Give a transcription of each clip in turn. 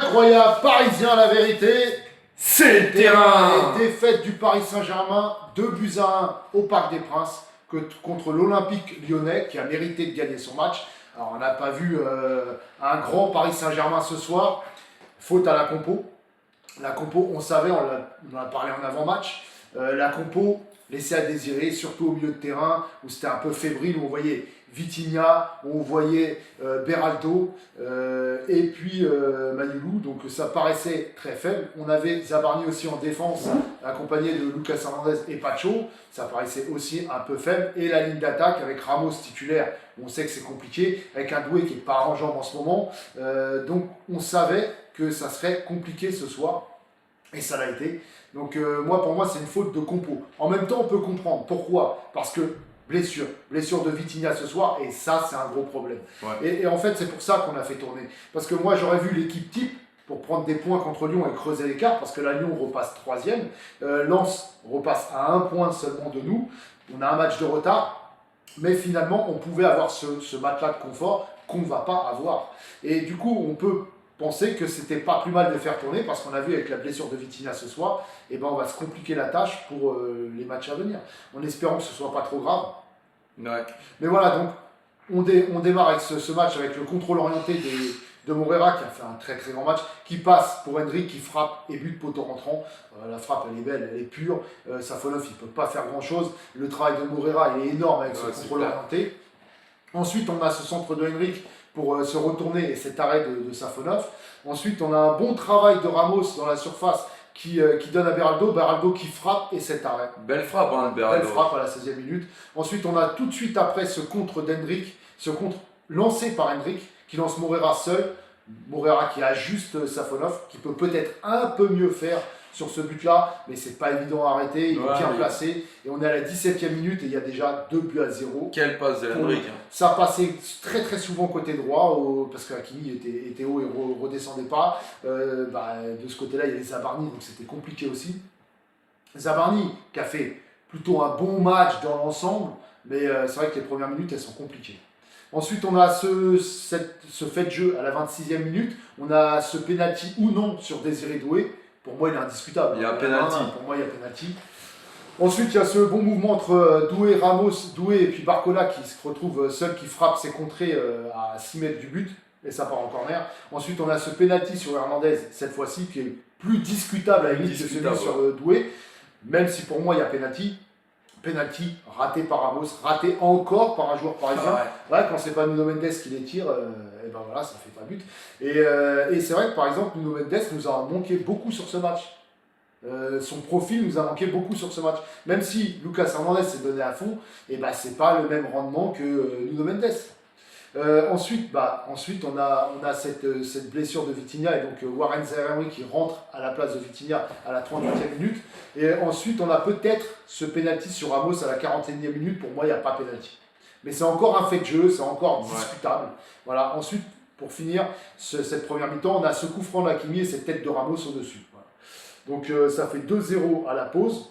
Incroyable, parisien la vérité. C'est le terrain. Et défaite du Paris Saint-Germain, 2-1 au Parc des Princes contre l'Olympique Lyonnais qui a mérité de gagner son match. Alors on n'a pas vu un grand Paris Saint-Germain ce soir, faute à la compo. La compo, on savait, on en a parlé en avant-match, la compo laissait à désirer, surtout au milieu de terrain où c'était un peu fébrile, où on voyait Vitinha, où on voyait Beraldo et puis Manioulou, donc ça paraissait très faible. On avait Zabarni aussi en défense, accompagné de Lucas Hernandez et Pacho, ça paraissait aussi un peu faible. Et la ligne d'attaque avec Ramos titulaire, on sait que c'est compliqué, avec un Doué qui n'est pas en jambes en ce moment, donc on savait que ça serait compliqué ce soir, et ça l'a été. Donc pour moi c'est une faute de compo. En même temps on peut comprendre, pourquoi? Parce que blessure de Vitinha ce soir, et ça c'est un gros problème. Ouais. Et en fait c'est pour ça qu'on a fait tourner. Parce que moi j'aurais vu l'équipe type pour prendre des points contre Lyon et creuser l'écart, parce que là Lyon repasse 3e, Lens repasse à 1 point seulement de nous, on a un match de retard, mais finalement on pouvait avoir ce match-là de confort qu'on ne va pas avoir. Et du coup on peut penser que c'était pas plus mal de faire tourner, parce qu'on a vu avec la blessure de Vitinha ce soir, et on va se compliquer la tâche pour les matchs à venir, en espérant que ce soit pas trop grave. Ouais. Mais voilà, donc on démarre avec ce match avec le contrôle orienté de Moreira qui a fait un très très grand match, qui passe pour Hendrick qui frappe et but poteau rentrant. La frappe elle est belle, elle est pure, Safonov il peut pas faire grand chose, le travail de Moreira il est énorme avec ce contrôle orienté. Ensuite on a ce centre de Hendrick pour se retourner et cet arrêt de Safonov. Ensuite, on a un bon travail de Ramos dans la surface qui donne à Beraldo qui frappe et cet arrêt. Belle frappe, hein, Beraldo. Belle frappe à la 16e minute. Ensuite, on a tout de suite après ce contre d'Hendrick, ce contre lancé par Hendrick, qui lance Moreira seul. Moreira qui ajuste Safonov, qui peut peut-être un peu mieux faire sur ce but-là, mais c'est pas évident à arrêter, il est bien placé, et on est à la 17e minute et il y a déjà 2-0. Quelle passe de Hendrick. Ça passait très très souvent côté droit, parce que Hakimi était haut et ne redescendait pas. De ce côté-là, il y avait Zabarni, donc c'était compliqué aussi. Zabarni qui a fait plutôt un bon match dans l'ensemble, mais c'est vrai que les premières minutes, elles sont compliquées. Ensuite, on a ce fait de jeu à la 26e minute, on a ce penalty ou non sur Désiré Doué. Pour moi, il est indiscutable. Il y a un penalty. Pour moi, il y a penalty. Ensuite, il y a ce bon mouvement entre Doué et puis Barcola qui se retrouve seul, qui frappe ses contrées à 6 mètres du but, et ça part en corner. Ensuite, on a ce penalty sur Hernandez, cette fois-ci, qui est plus discutable à la limite que celui sur Doué, même si pour moi, il y a penalty. Penalty raté par Ramos, raté encore par un joueur parisien. Quand c'est pas Nuno Mendes qui les tire, et voilà, ça fait pas but. Et c'est vrai que par exemple, Nuno Mendes nous a manqué beaucoup sur ce match. Son profil nous a manqué beaucoup sur ce match. Même si Lucas Hernandez s'est donné à fond, c'est pas le même rendement que Nuno Mendes. Ensuite, on a cette blessure de Vitinha et donc Warren Zaïre-Emery qui rentre à la place de Vitinha à la 38e minute. Et ensuite, on a peut-être ce penalty sur Ramos à la 41e minute. Pour moi, il n'y a pas penalty. Mais c'est encore un fait de jeu, c'est encore discutable. Voilà. Ensuite, pour finir cette première mi-temps, on a ce coup franc de Hakimi et cette tête de Ramos au-dessus. Voilà. Donc ça fait 2-0 à la pause.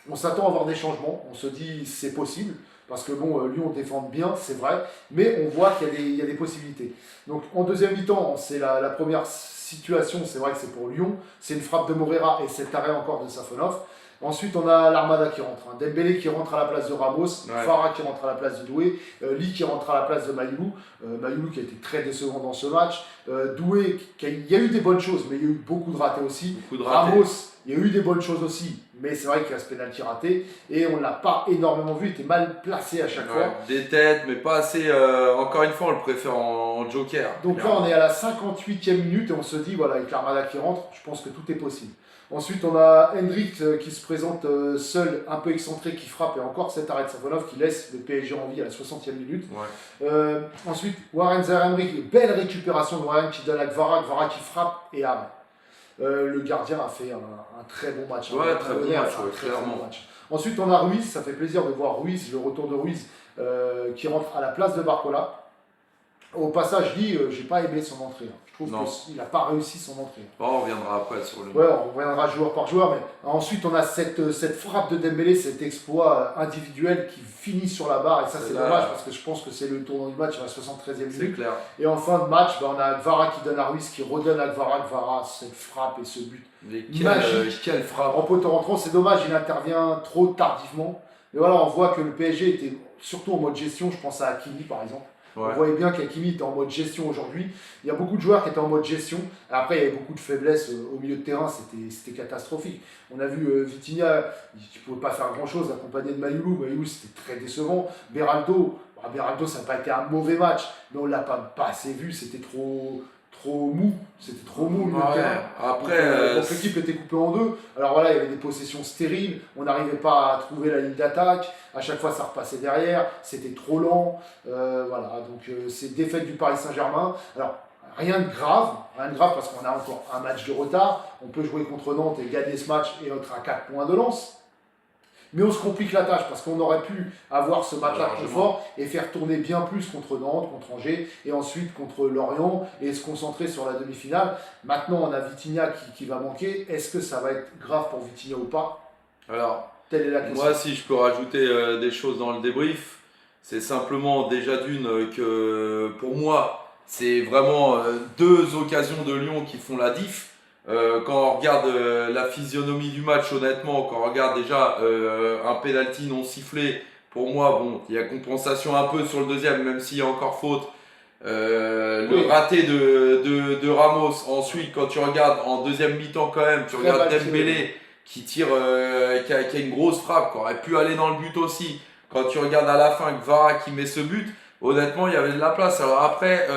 On s'attend à avoir des changements. On se dit c'est possible. Parce que Lyon défend bien, c'est vrai, mais on voit qu'il y a des possibilités. Donc en deuxième mi-temps, c'est la première situation, c'est vrai que c'est pour Lyon, c'est une frappe de Moreira et cet arrêt encore de Safonov. Ensuite, on a l'Armada qui rentre, Dembélé qui rentre à la place de Ramos, Farah qui rentre à la place de Doué, Lee qui rentre à la place de Manioulou, Manioulou qui a été très décevant dans ce match, Doué, il y a eu des bonnes choses, mais il y a eu beaucoup de ratés aussi. Ramos, il y a eu des bonnes choses aussi, mais c'est vrai qu'il y a ce pénalty raté, et on ne l'a pas énormément vu, il était mal placé à chaque fois. Des têtes, mais pas assez, encore une fois, on le préfère en joker. Donc là, on est à la 58e minute, et on se dit, voilà, avec l'Armada qui rentre, je pense que tout est possible. Ensuite, on a Hendrick qui se présente seul, un peu excentré, qui frappe, et encore cet arrêt de Safonov qui laisse le PSG en vie à la 60e minute. Ensuite, Warren Zaïre-Emery, belle récupération de Warren qui donne à Kvara qui frappe et arrête. Le gardien a fait un très bon match. Très bon match. Ensuite, on a Ruiz, ça fait plaisir de voir Ruiz, le retour de Ruiz qui rentre à la place de Barcola. Au passage, je dis, j'ai pas aimé son entrée. Je trouve Non. qu'il n'a pas réussi son entrée. Bon, on reviendra après sur le. Ouais, on reviendra joueur par joueur, mais ensuite on a cette frappe de Dembélé, cet exploit individuel qui finit sur la barre, et ça c'est Là, dommage parce que je pense que c'est le tournant du match à la 73e C'est minute. clair. Et en fin de match, on a Kvara qui donne à Ruiz, qui redonne à Kvara, cette frappe et ce but. Mais Magique. quelle frappe. En poteau rentrant, c'est dommage, il intervient trop tardivement. Mais voilà, on voit que le PSG était surtout en mode gestion, je pense à Hakimi par exemple. Ouais. On voyait bien qu'Hakimi était en mode gestion aujourd'hui. Il y a beaucoup de joueurs qui étaient en mode gestion. Après, il y avait beaucoup de faiblesses au milieu de terrain, c'était catastrophique. On a vu Vitinha, il ne pouvait pas faire grand-chose accompagné de Mayoulou. Mayoulou, c'était très décevant. Beraldo, ça n'a pas été un mauvais match, mais on ne l'a pas assez vu, c'était trop mou. C'était trop mou au milieu de terrain. Après, Donc l'équipe était coupée en deux. Alors voilà, il y avait des possessions stériles, on n'arrivait pas à trouver la ligne d'attaque, à chaque fois ça repassait derrière, c'était trop lent. Voilà, donc c'est défaite du Paris Saint-Germain. Alors rien de grave parce qu'on a encore un match de retard. On peut jouer contre Nantes et gagner ce match et être à 4 points de lance. Mais on se complique la tâche parce qu'on aurait pu avoir ce match-là de confort et faire tourner bien plus contre Nantes, contre Angers et ensuite contre Lorient et se concentrer sur la demi-finale. Maintenant, on a Vitinha qui va manquer. Est-ce que ça va être grave pour Vitinha ou pas? Alors, telle est la question. moi, si je peux rajouter des choses dans le débrief, c'est simplement déjà que pour moi, c'est vraiment deux occasions de Lyon qui font la diff. Quand on regarde la physionomie du match, honnêtement, quand on regarde déjà un penalty non sifflé, pour moi, bon, il y a compensation un peu sur le deuxième, même s'il y a encore faute. Le raté de Ramos. Ensuite, quand tu regardes en deuxième mi-temps quand même, tu regardes Dembélé qui tire, qui a une grosse frappe, qui aurait pu aller dans le but aussi. Quand tu regardes à la fin Kvara qui met ce but, honnêtement, il y avait de la place. Alors après,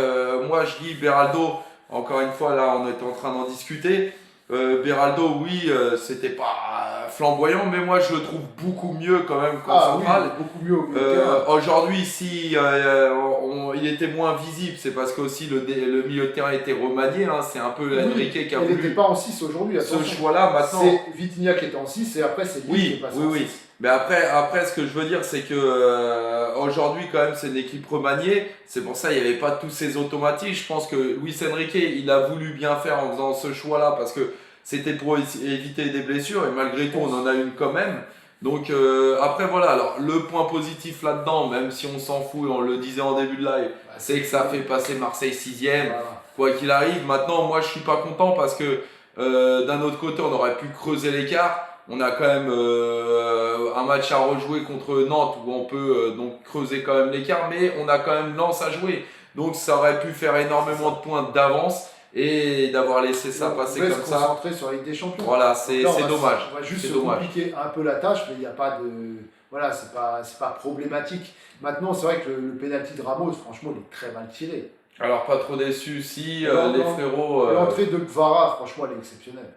moi je dis Beraldo. Encore une fois, là, on est en train d'en discuter. Beraldo, oui, c'était pas flamboyant, mais moi, je le trouve beaucoup mieux quand même qu'en central. Oui, beaucoup mieux au milieu de terrain. Aujourd'hui, si il était moins visible, c'est parce que aussi le milieu de terrain était remanié. Hein, c'est un peu Enrique qui a il voulu n'était pas en 6 aujourd'hui. ce choix-là. Maintenant, c'est Vitinha qui était en 6 et après, c'est lui qui est passé en 6. Mais après, ce que je veux dire, c'est que aujourd'hui, quand même, c'est une équipe remaniée. C'est pour ça qu'il n'y avait pas tous ces automatismes. Je pense que Luis Enrique, il a voulu bien faire en faisant ce choix-là parce que c'était pour éviter des blessures et malgré tout, on en a une quand même. Donc après, voilà. Alors, le point positif là-dedans, même si on s'en fout et on le disait en début de live, c'est que ça fait passer Marseille 6ème, quoi qu'il arrive. Maintenant, moi, je suis pas content parce que d'un autre côté, on aurait pu creuser l'écart. On a quand même un match à rejouer contre Nantes où on peut donc creuser quand même l'écart, mais on a quand même Lens à jouer. Donc ça aurait pu faire énormément de points d'avance et d'avoir laissé ça passer comme ça. On se concentrer sur la Ligue des Champions. Voilà, c'est dommage. On va juste compliquer un peu la tâche, mais il n'y a pas de... Voilà, c'est pas problématique. Maintenant, c'est vrai que le pénalty de Ramos, franchement, il est très mal tiré. Alors pas trop déçu si les frérots... L'entrée de Kvara, franchement, elle est exceptionnelle.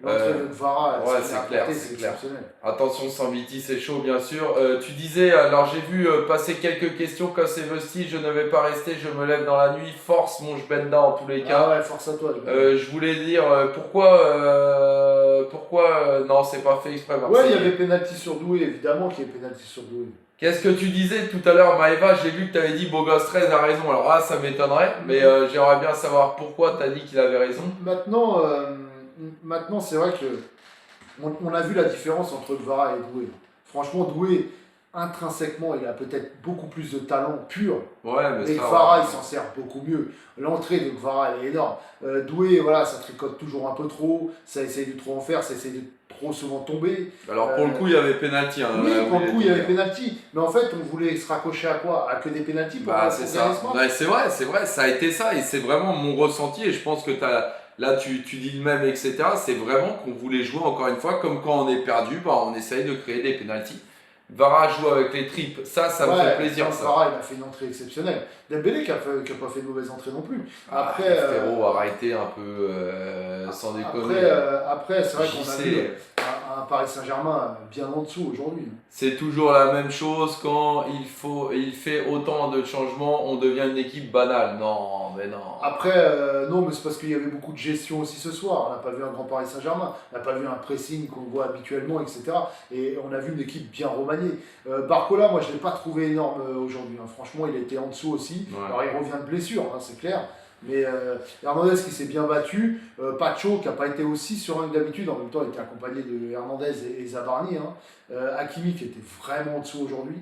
L'entrée de Kvara, ouais, c'est clair. Attention, Sambiti, c'est chaud, bien sûr. Tu disais, alors j'ai vu passer quelques questions comme c'est Vesti, je ne vais pas rester, je me lève dans la nuit, force mon Jbenda en tous les cas. Ah ouais, force à toi. Je voulais dire, pourquoi non, c'est pas fait exprès. Ouais, il y avait pénalty sur Doué, évidemment qu'il y avait pénalty sur Doué. Qu'est-ce que tu disais tout à l'heure, Maëva? J'ai vu que tu avais dit Bogos 13 a raison. Alors ça m'étonnerait, mais j'aimerais bien savoir pourquoi tu as dit qu'il avait raison. Maintenant, c'est vrai que on a vu la différence entre Kvara et Doué. Franchement, Doué, intrinsèquement, il a peut-être beaucoup plus de talent pur. Ouais, mais et Kvara, il s'en sert beaucoup mieux. L'entrée de Kvara, elle est énorme. Doué, voilà, ça tricote toujours un peu trop, ça essaye de trop en faire, ça essaye de trop souvent tomber. Alors pour le coup, il y avait pénalty. Hein, oui, pour le coup, il y avait pénalty. Mais en fait, on voulait se raccrocher à quoi? À que des pénaltys pour c'est ça. C'est vrai, ça a été ça. Et c'est vraiment mon ressenti. Et je pense que là, tu dis le même, etc. C'est vraiment qu'on voulait jouer encore une fois, comme quand on est perdu, on essaye de créer des pénaltys. Vara joue avec les tripes, ça me fait plaisir. Ça. Vara, il a fait une entrée exceptionnelle. Dembélé qui a pas fait de mauvaise entrée non plus. Après, frérot, arrêtez un peu, sans déconner. Après c'est vrai qu'on a vu un Paris Saint-Germain bien en dessous aujourd'hui. C'est toujours la même chose quand il fait autant de changements, on devient une équipe banale. Non, mais non. Après, non, mais c'est parce qu'il y avait beaucoup de gestion aussi ce soir. On n'a pas vu un grand Paris Saint-Germain, on n'a pas vu un pressing qu'on voit habituellement, etc. Et on a vu une équipe bien remaniée. Barcola, moi je ne l'ai pas trouvé énorme aujourd'hui. Hein. Franchement, il était en dessous aussi. Ouais. Alors il revient de blessure, hein, c'est clair. Mais Hernandez qui s'est bien battu, Pacho qui n'a pas été aussi serein que d'habitude, en même temps il était accompagné de Hernandez et Zabarni. Hein. Hakimi qui était vraiment en dessous aujourd'hui.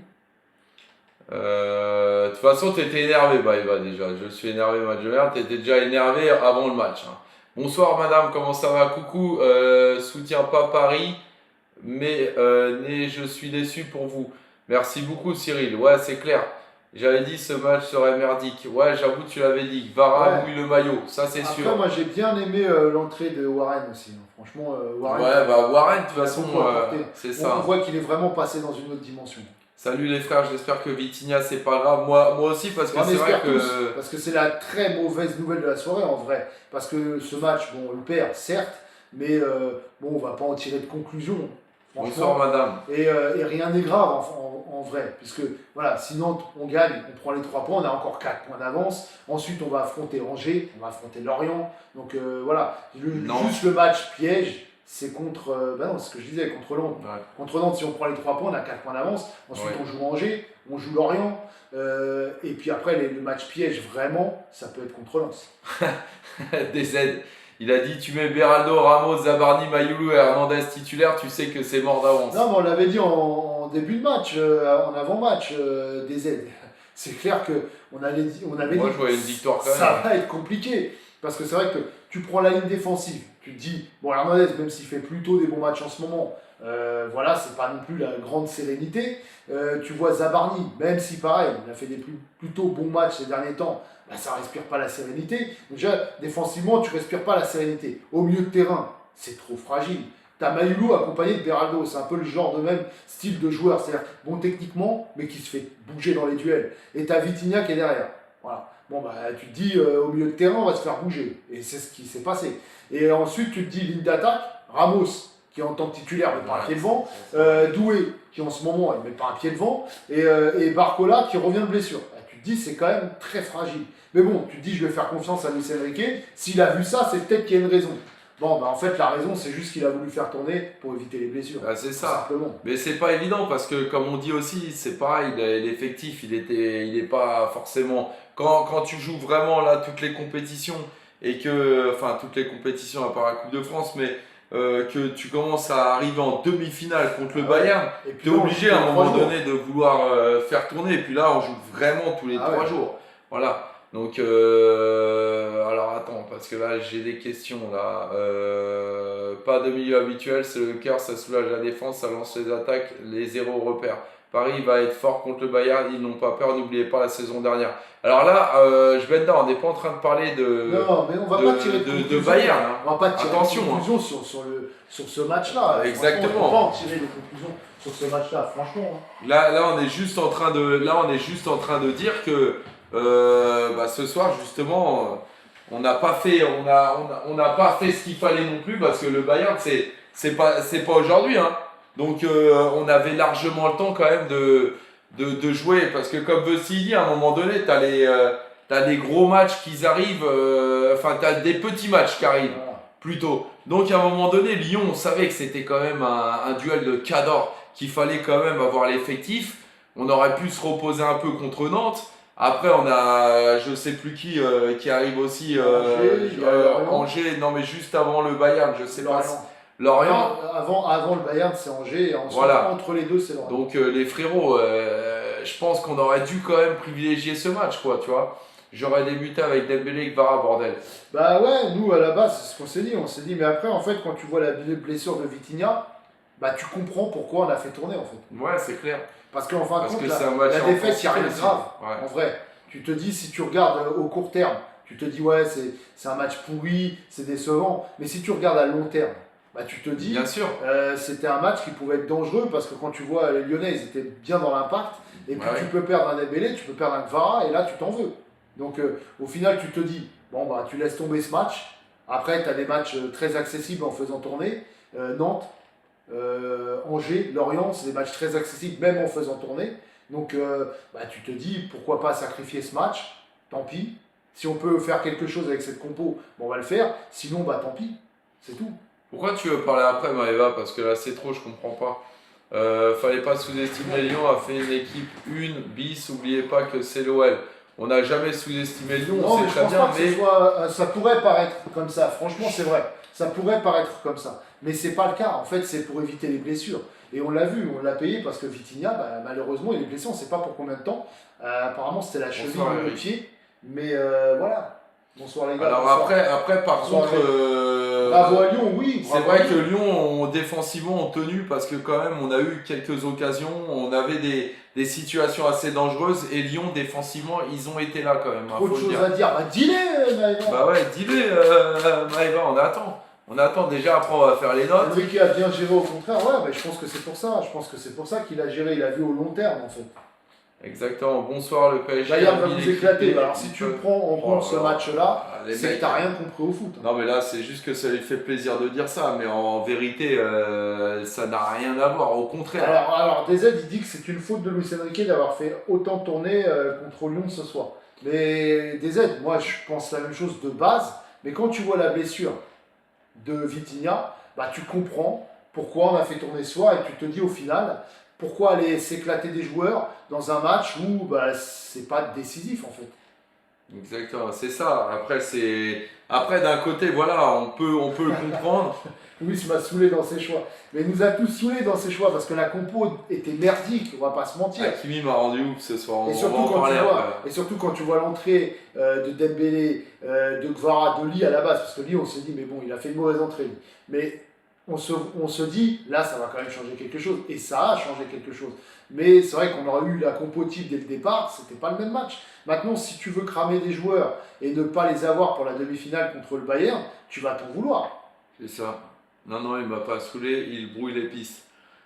De toute façon, tu étais énervé, Baïva, déjà. Je suis énervé, match de merde. Tu étais déjà énervé avant le match. Hein. Bonsoir, madame, comment ça va? Coucou, soutiens pas Paris, mais je suis déçu pour vous. Merci beaucoup, Cyril. Ouais, c'est clair. J'avais dit ce match serait merdique. Ouais, j'avoue, tu l'avais dit. Vara mouille le maillot, ça c'est sûr. Après, moi j'ai bien aimé l'entrée de Warren aussi. Hein. Franchement, Warren. Ouais, bah Warren, de toute façon, c'est ça. On voit qu'il est vraiment passé dans une autre dimension. Salut les frères, j'espère que Vitinha c'est pas grave. Moi aussi, parce que c'est vrai que. Parce que c'est la très mauvaise nouvelle de la soirée en vrai. Parce que ce match, bon, on le perd, certes, mais bon, on va pas en tirer de conclusion. Bonsoir madame. Et rien n'est grave en vrai, puisque voilà, sinon on gagne, on prend les 3 points, on a encore 4 points d'avance. Ensuite, on va affronter Angers, on va affronter Lorient. Donc voilà, juste le match piège, c'est contre. Bah non, c'est ce que je disais, contre Nantes. Ouais. Contre Nantes, si on prend les 3 points, on a 4 points d'avance. Ensuite, on joue Angers, on joue Lorient. Et puis après, le match piège, vraiment, ça peut être contre Lens. DZ. Il a dit tu mets Beraldo, Ramos, Zabarni, Mayoulou et Hernandez titulaire, tu sais que c'est mort d'avance. Non, mais on l'avait dit en début de match, en avant-match, DZ. C'est clair qu'on avait dit je voyais une victoire quand même. Ça va être compliqué. Parce que c'est vrai que tu prends la ligne défensive, tu te dis, bon, Hernandez, même s'il fait plutôt des bons matchs en ce moment, voilà, c'est pas non plus la grande sérénité. Tu vois Zabarni, même si pareil, il a fait des plutôt bons matchs ces derniers temps, bah, ça respire pas la sérénité. Déjà, défensivement, tu respires pas la sérénité. Au milieu de terrain, c'est trop fragile. T'as Mayoulou accompagné de Beraldo, c'est un peu le genre de même style de joueur, c'est-à-dire bon techniquement, mais qui se fait bouger dans les duels. Et t'as Vitinha qui est derrière. Voilà. Bon, bah, tu te dis, au milieu de terrain, on va se faire bouger. Et c'est ce qui s'est passé. Et ensuite, tu te dis, ligne d'attaque, Ramos, qui en tant que titulaire ne met pas un pied devant, Doué, qui en ce moment ne met pas un pied devant, et Barcola, qui revient de blessure. Bah, tu te dis, c'est quand même très fragile. Mais bon, tu te dis, je vais faire confiance à Luis Enrique. S'il a vu ça, c'est peut-être qu'il y a une raison. Bon, bah en fait, la raison, c'est juste qu'il a voulu faire tourner pour éviter les blessures. Ah, c'est ça. Simplement. Mais c'est pas évident parce que, comme on dit aussi, c'est pareil, l'effectif, il est pas forcément. Quand tu joues vraiment là toutes les compétitions et que. Enfin, toutes les compétitions à part la Coupe de France, mais que tu commences à arriver en demi-finale contre le Bayern, tu es obligé à un moment donné de vouloir faire tourner. Et puis là, on joue vraiment tous les 3 jours. Voilà. Donc, alors attends, parce que là j'ai des questions là. Pas de milieu habituel, c'est le cœur, ça soulage la défense, ça lance les attaques, les zéros repères. Paris va être fort contre le Bayern, ils n'ont pas peur, n'oubliez pas la saison dernière. Alors là, je vais être là, on n'est pas en train de parler non, mais on va pas tirer de Bayern. Hein. On va pas tirer de conclusion sur ce match-là. Exactement. On va pas en tirer de conclusion sur ce match-là, franchement. Hein. Là, on est juste en train de dire que ce soir justement on n'a pas fait ce qu'il fallait non plus parce que le Bayern c'est pas aujourd'hui hein. Donc on avait largement le temps quand même de jouer parce que comme Vessi dit à un moment donné t'as les gros matchs qui arrivent t'as des petits matchs qui arrivent plutôt. Donc à un moment donné Lyon on savait que c'était quand même un duel de cador qu'il fallait quand même avoir l'effectif. On aurait pu se reposer un peu contre Nantes. Après, on a, je sais plus qui arrive aussi, Angers, non mais juste avant le Bayern, je sais pas. Lorient. Avant le Bayern, c'est Angers, et ensuite, entre les deux, c'est Lorient. Donc les frérots, je pense qu'on aurait dû quand même privilégier ce match, quoi, tu vois. J'aurais débuté avec Dembélé et Kvara, bordel. Bah ouais, nous à la base, c'est ce qu'on s'est dit. On s'est dit, mais après, en fait, quand tu vois la blessure de Vitinha, bah tu comprends pourquoi on a fait tourner, en fait. Ouais, c'est clair. Parce qu'en fin de compte, la défaite, il n'y a rien de grave. Ouais. En vrai, tu te dis, si tu regardes au court terme, tu te dis, ouais, c'est un match pourri, c'est décevant. Mais si tu regardes à long terme, bah, tu te dis, c'était un match qui pouvait être dangereux parce que quand tu vois les Lyonnais, ils étaient bien dans l'impact. Et puis tu peux perdre un Dembélé, tu peux perdre un Kvara, et là, tu t'en veux. Donc au final, tu te dis, bon, bah, tu laisses tomber ce match. Après, tu as des matchs très accessibles en faisant tourner. Nantes. Angers, Lorient, c'est des matchs très accessibles même en faisant tourner. Donc tu te dis pourquoi pas sacrifier ce match, tant pis. Si on peut faire quelque chose avec cette compo, on va le faire. Sinon, tant pis, c'est tout. Pourquoi tu veux parler après, Maëva? Parce que là c'est trop, je comprends pas. Fallait pas sous-estimer Lyon, a fait une équipe 1 bis, oubliez pas que c'est l'OL. On n'a jamais sous-estimé Lyon, Non, on mais sait je très pense bien, pas que mais ce soit, ça pourrait paraître comme ça. Franchement, c'est vrai. Ça pourrait paraître comme ça. Mais c'est pas le cas. En fait, c'est pour éviter les blessures. Et on l'a vu, on l'a payé parce que Vitinha, bah, malheureusement, il est blessé. On ne sait pas pour combien de temps. Apparemment, c'était la cheville bonsoir ou le Eric. pied. Mais voilà. Bonsoir les gars. Alors Bonsoir. après par Bonsoir, contre, Eric. Bravo à Lyon, oui. c'est Bravo à vrai que Lyon. Lyon, défensivement, ont tenu parce que quand même, on a eu quelques occasions, on avait des situations assez dangereuses et Lyon, défensivement, ils ont été là quand même, Trop de faut le choses dire. à dire. Bah, dis-les, Maëva. Bah ouais, dis-le, Maëva, on attend. On attend déjà, après on va faire les notes. Enrique a bien géré au contraire. Ouais, bah, je pense que c'est pour ça. Je pense que c'est pour ça qu'il a géré. Il a vu au long terme, en fait. Exactement, bonsoir le PSG. Bayern va bien vous équipé. éclater. Alors, si tu prends en Oh compte là ce là. match-là, Ah, les c'est que mecs. t'as rien compris au foot. Non mais là c'est juste que ça lui fait plaisir de dire ça, mais en vérité ça n'a rien à voir, au contraire. Alors DZ, il dit que c'est une faute de Luis Enrique d'avoir fait autant tourner contre Lyon ce soir. Mais DZ, moi je pense la même chose de base, mais quand tu vois la blessure de Vitinha, bah, tu comprends pourquoi on a fait tourner ce soir et tu te dis au final, pourquoi aller s'éclater des joueurs dans un match où bah, c'est pas décisif en fait. Exactement, c'est ça. Après d'un côté voilà, on peut le comprendre. Louis m'a saoulé dans ses choix. Mais il nous a tous saoulés dans ses choix parce que la compo était merdique, on va pas se mentir. Hakimi m'a rendu ouf ce soir, on Et va surtout, en quand parler tu vois, après. et surtout quand tu vois l'entrée de Dembélé, de Gvara, de Lee à la base, parce que Lee on se dit mais bon il a fait une mauvaise entrée. Lee. Mais on se dit là ça va quand même changer quelque chose. Et ça a changé quelque chose. Mais c'est vrai qu'on aurait eu la compo type dès le départ, c'était pas le même match. Maintenant si tu veux cramer des joueurs et ne pas les avoir pour la demi-finale contre le Bayern, tu vas t'en vouloir. C'est ça. Non, il m'a pas saoulé, il brouille les pistes.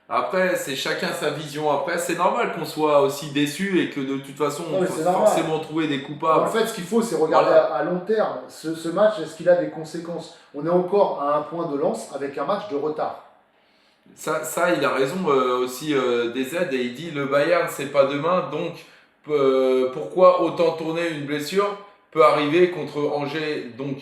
Après, c'est chacun sa vision. Après, c'est normal qu'on soit aussi déçu et que de toute façon, Non, on mais faut c'est normal. forcément trouver des coupables. En fait, ce qu'il faut, c'est regarder Voilà. à long terme. Ce match, est-ce qu'il a des conséquences? On est encore à un point de lance avec un match de retard. Ça, il a raison aussi des aides et il dit le Bayern c'est pas demain donc pourquoi autant tourner une blessure peut arriver contre Angers donc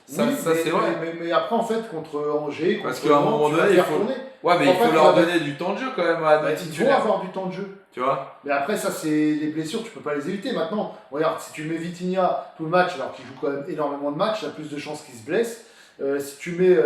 ça, Oui, ça c'est vrai mais après, en fait, contre Angers, contre parce qu'à un Nantes, moment tu vas donné il faire faut tourner. ouais mais En il faut fait, leur tu vas- donner du temps de jeu quand même à Bah, nos ils vont titulaires avoir du temps de jeu. tu vois Mais après, ça, c'est les blessures, tu peux pas les éviter. Maintenant, regarde, si tu mets Vitinha tout le match, alors qu'il joue quand même énormément de matchs, il y a plus de chances qu'il se blesse. Si tu mets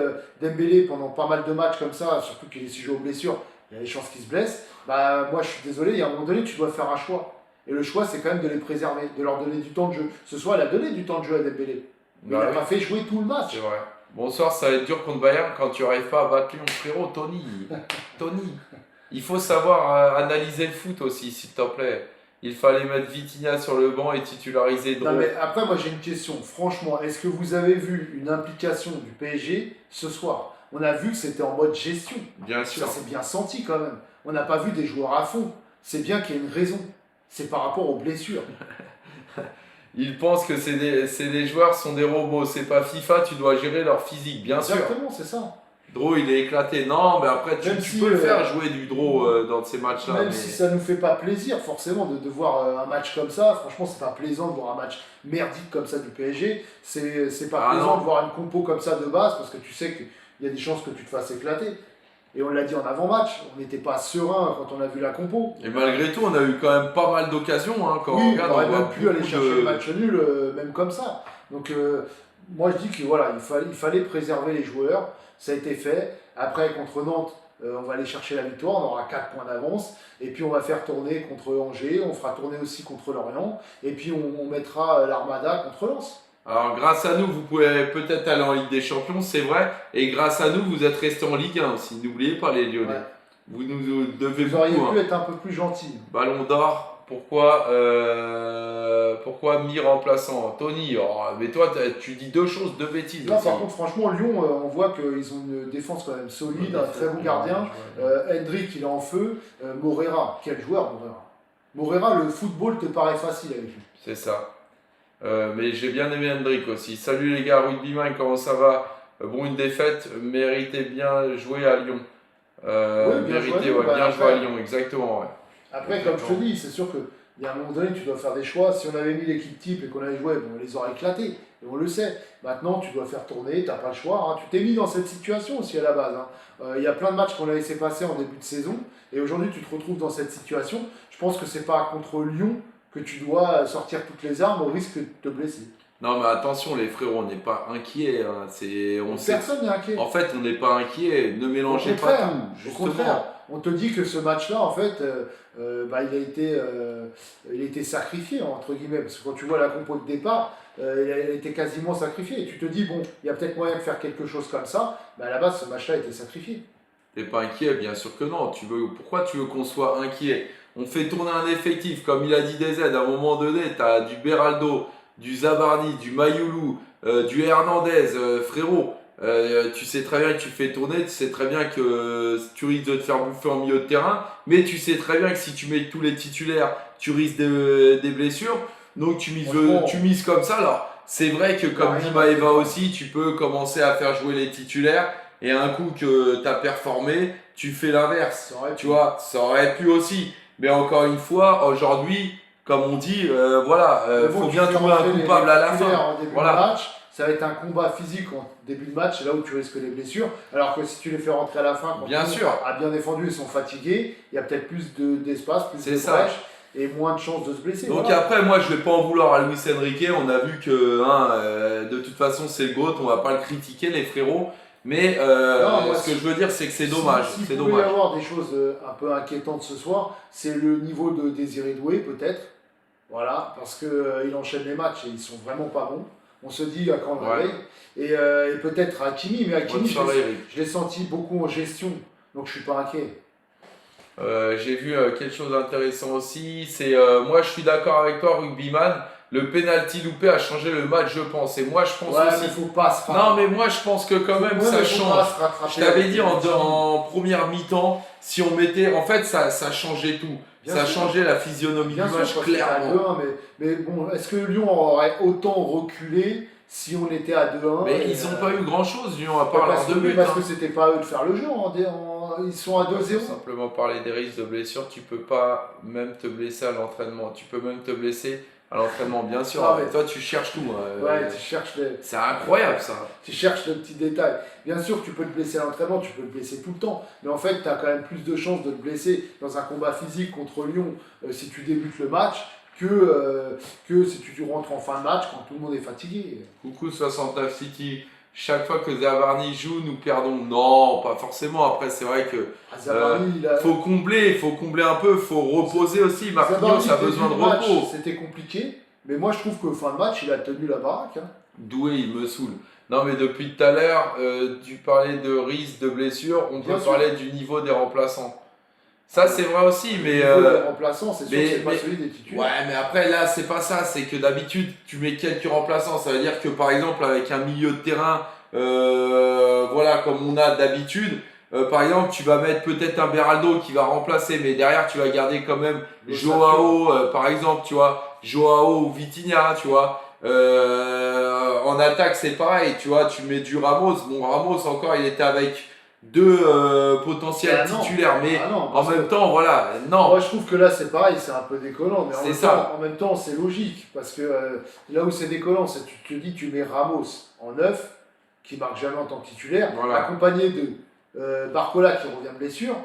Dembélé pendant pas mal de matchs comme ça, surtout qu'il est sujet aux blessures, il y a des chances qu'il se blesse. Bah, moi, je suis désolé, il y a un moment donné, tu dois faire un choix. Et le choix, c'est quand même de les préserver, de leur donner du temps de jeu. Ce soir, il a donné du temps de jeu à Dembélé. Mais Bah il n'a oui, pas fait jouer tout le match. c'est vrai bonsoir ça va être dur contre Bayern quand tu arrives pas à battre Lyon frérot Tony il faut savoir analyser le foot aussi s'il te plaît il fallait mettre Vitinha sur le banc et titulariser Non, Drogba. mais après, moi, j'ai une question. Franchement, est-ce que vous avez vu une implication du PSG ce soir? On a vu que c'était en mode gestion. Bien sûr. Ça s'est bien senti quand même. On n'a pas vu des joueurs à fond. C'est bien qu'il y ait une raison. C'est par rapport aux blessures. Ils pensent que c'est des joueurs sont des robots, c'est pas FIFA, tu dois gérer leur physique, bien sûr. Exactement, c'est ça. Draw, il est éclaté. Non, mais après, tu Même si, peux le faire jouer du draw dans ces matchs-là. Même Mais... si ça nous fait pas plaisir, forcément, de voir un match comme ça. Franchement, c'est pas plaisant de voir un match merdique comme ça du PSG. C'est pas Ah plaisant non. de voir une compo comme ça de base parce que tu sais qu'il y a des chances que tu te fasses éclater. Et on l'a dit en avant-match, on n'était pas serein quand on a vu la compo. Et malgré tout, on a eu quand même pas mal d'occasions. Hein, quand on Oui, on regarde, aurait voit même pu aller beaucoup chercher de- le match nul, même comme ça. Donc, moi, je dis que voilà, il fallait préserver les joueurs. Ça a été fait. Après, contre Nantes, on va aller chercher la victoire. On aura 4 points d'avance. Et puis, on va faire tourner contre Angers. On fera tourner aussi contre Lorient. Et puis, on mettra l'Armada contre Lens. Alors, grâce à nous, vous pouvez peut-être aller en Ligue des Champions, c'est vrai. Et grâce à nous, vous êtes restés en Ligue 1 aussi. N'oubliez pas les Lyonnais. Ouais. Vous nous devez Vous auriez beaucoup. pu Hein. être un peu plus gentil. Ballon d'or, pourquoi mi-remplaçant Tony, oh, mais toi, tu dis deux choses, deux bêtises Là, aussi. par contre, franchement, Lyon, on voit qu'ils ont une défense quand même solide, un très bon gardien. Hendrick, il est en feu. Morera, quel joueur, Morera. Morera, le football te paraît facile avec lui. C'est ça. Mais j'ai bien aimé Hendrick aussi. Salut les gars, Rugbyman, comment ça va? Bon, une défaite, méritez bien jouer à Lyon. Oui, bien joué à Mérité, Lyon, ouais, bah, bien joué à après. Lyon, exactement. Ouais. Après, comme je te dis, c'est sûr qu'il y a un moment donné, tu dois faire des choix. Si on avait mis l'équipe type et qu'on avait joué, bon, on les aurait éclatés. Et on le sait. Maintenant, tu dois faire tourner, tu n'as pas le choix. Hein. Tu t'es mis dans cette situation aussi à la base. Il y a plein de matchs qu'on a laissé passer en début de saison. Et aujourd'hui, tu te retrouves dans cette situation. Je pense que c'est pas contre Lyon que tu dois sortir toutes les armes au risque de te blesser. Non, mais attention, les frérots, on n'est pas inquiets. Hein. Personne n'est inquiet. En fait, on n'est pas inquiets. Ne mélangez pas tout. Justement. Au contraire, on te dit que ce match-là, en fait, il a été sacrifié, entre guillemets. Parce que quand tu vois la compo de départ, il a été quasiment sacrifié. Et tu te dis, bon, il y a peut-être moyen de faire quelque chose comme ça. Mais à la base, ce match-là a été sacrifié. T'es pas inquiet, bien sûr que non. Pourquoi tu veux qu'on soit inquiet? On fait tourner un effectif, comme il a dit DZ, à un moment donné, tu as du Beraldo, du Zabarni, du Mayoulou, du Hernandez, frérot. Tu sais très bien que tu fais tourner, tu sais très bien que tu risques de te faire bouffer en milieu de terrain, mais tu sais très bien que si tu mets tous les titulaires, tu risques des blessures. Donc tu mises comme ça. Alors c'est vrai que comme dit Maeva aussi, tu peux commencer à faire jouer les titulaires. Et un coup que tu as performé, tu fais l'inverse. Tu vois, ça aurait pu aussi. Mais encore une fois, aujourd'hui, comme on dit, faut bien trouver un coupable à la fin. En début de match, ça va être un combat physique en début de match, c'est là où tu risques les blessures. Alors que si tu les fais rentrer à la fin, quand bien sûr, a bien défendu, ils sont fatigués, il y a peut-être plus d'espace, plus de brèches et moins de chances de se blesser. Donc après, moi, je ne vais pas en vouloir à Luis Enrique. On a vu que de toute façon, c'est le GOAT, on ne va pas le critiquer, les frérots. Mais ce que je veux dire, c'est que c'est dommage. S'il pouvait y avoir des choses un peu inquiétantes ce soir, c'est le niveau de Désiré Doué, peut-être. Voilà, parce qu'il enchaîne les matchs et ils sont vraiment pas bons. On se dit à quand le réveil. Et peut-être Hakimi, mais Hakimi, je l'ai senti beaucoup en gestion, donc je suis pas inquiet. J'ai vu quelque chose d'intéressant aussi. C'est moi, je suis d'accord avec toi, Rugbyman. Le penalty loupé a changé le match, je pense. Et moi, je pense aussi. Mais faut pas se non, mais moi, je pense que quand même, ça change. Je t'avais dit en première mi-temps, si on mettait. En fait, ça changeait tout. Ça changeait la physionomie du match, clairement. Mais bon, est-ce que Lyon aurait autant reculé si on était à 2-1? Mais ils n'ont pas eu grand-chose, Lyon, à part leurs 2 buts. Parce que c'était pas eux de faire le jeu. Ils sont à 2-0. Simplement parler des risques de blessure, tu peux pas même te blesser à l'entraînement. Tu peux même te blesser à l'entraînement, bien sûr. Mais toi, tu cherches tout. Tu cherches c'est incroyable, ça. Tu cherches le petit détail. Bien sûr, tu peux te blesser à l'entraînement, tu peux te blesser tout le temps. Mais en fait, tu as quand même plus de chances de te blesser dans un combat physique contre Lyon si tu débutes le match que si tu rentres en fin de match quand tout le monde est fatigué. Coucou 69 City. Chaque fois que Zabarni joue, nous perdons. Non, pas forcément. Après, c'est vrai que faut combler un peu, faut reposer aussi. Marquinhos a besoin de repos. C'était compliqué, mais moi je trouve qu'au fin de match, il a tenu la baraque. Doué, il me saoule. Non, mais depuis tout à l'heure, tu parlais de risque de blessure. On peut parler du niveau des remplaçants. Ça, c'est vrai aussi, mais. Les remplaçants, c'est sûr que c'est pas celui des titulaires. Ouais, mais après, là, c'est pas ça. C'est que d'habitude, tu mets quelques remplaçants. Ça veut dire que, par exemple, avec un milieu de terrain, comme on a d'habitude, par exemple, tu vas mettre peut-être un Beraldo qui va remplacer, mais derrière, tu vas garder quand même Joao, par exemple, tu vois, Joao ou Vitinha, tu vois. En attaque, c'est pareil, tu vois, tu mets du Ramos. Bon, Ramos, encore, il était avec 2 potentiels titulaires, mais en même temps, voilà, non. Moi, je trouve que là, c'est pareil, c'est un peu décollant, mais en même temps, c'est logique, parce que là où c'est décollant, c'est que tu te dis, tu mets Ramos en 9, qui marque jamais en tant que titulaire, accompagné de Barcola qui revient de blessure,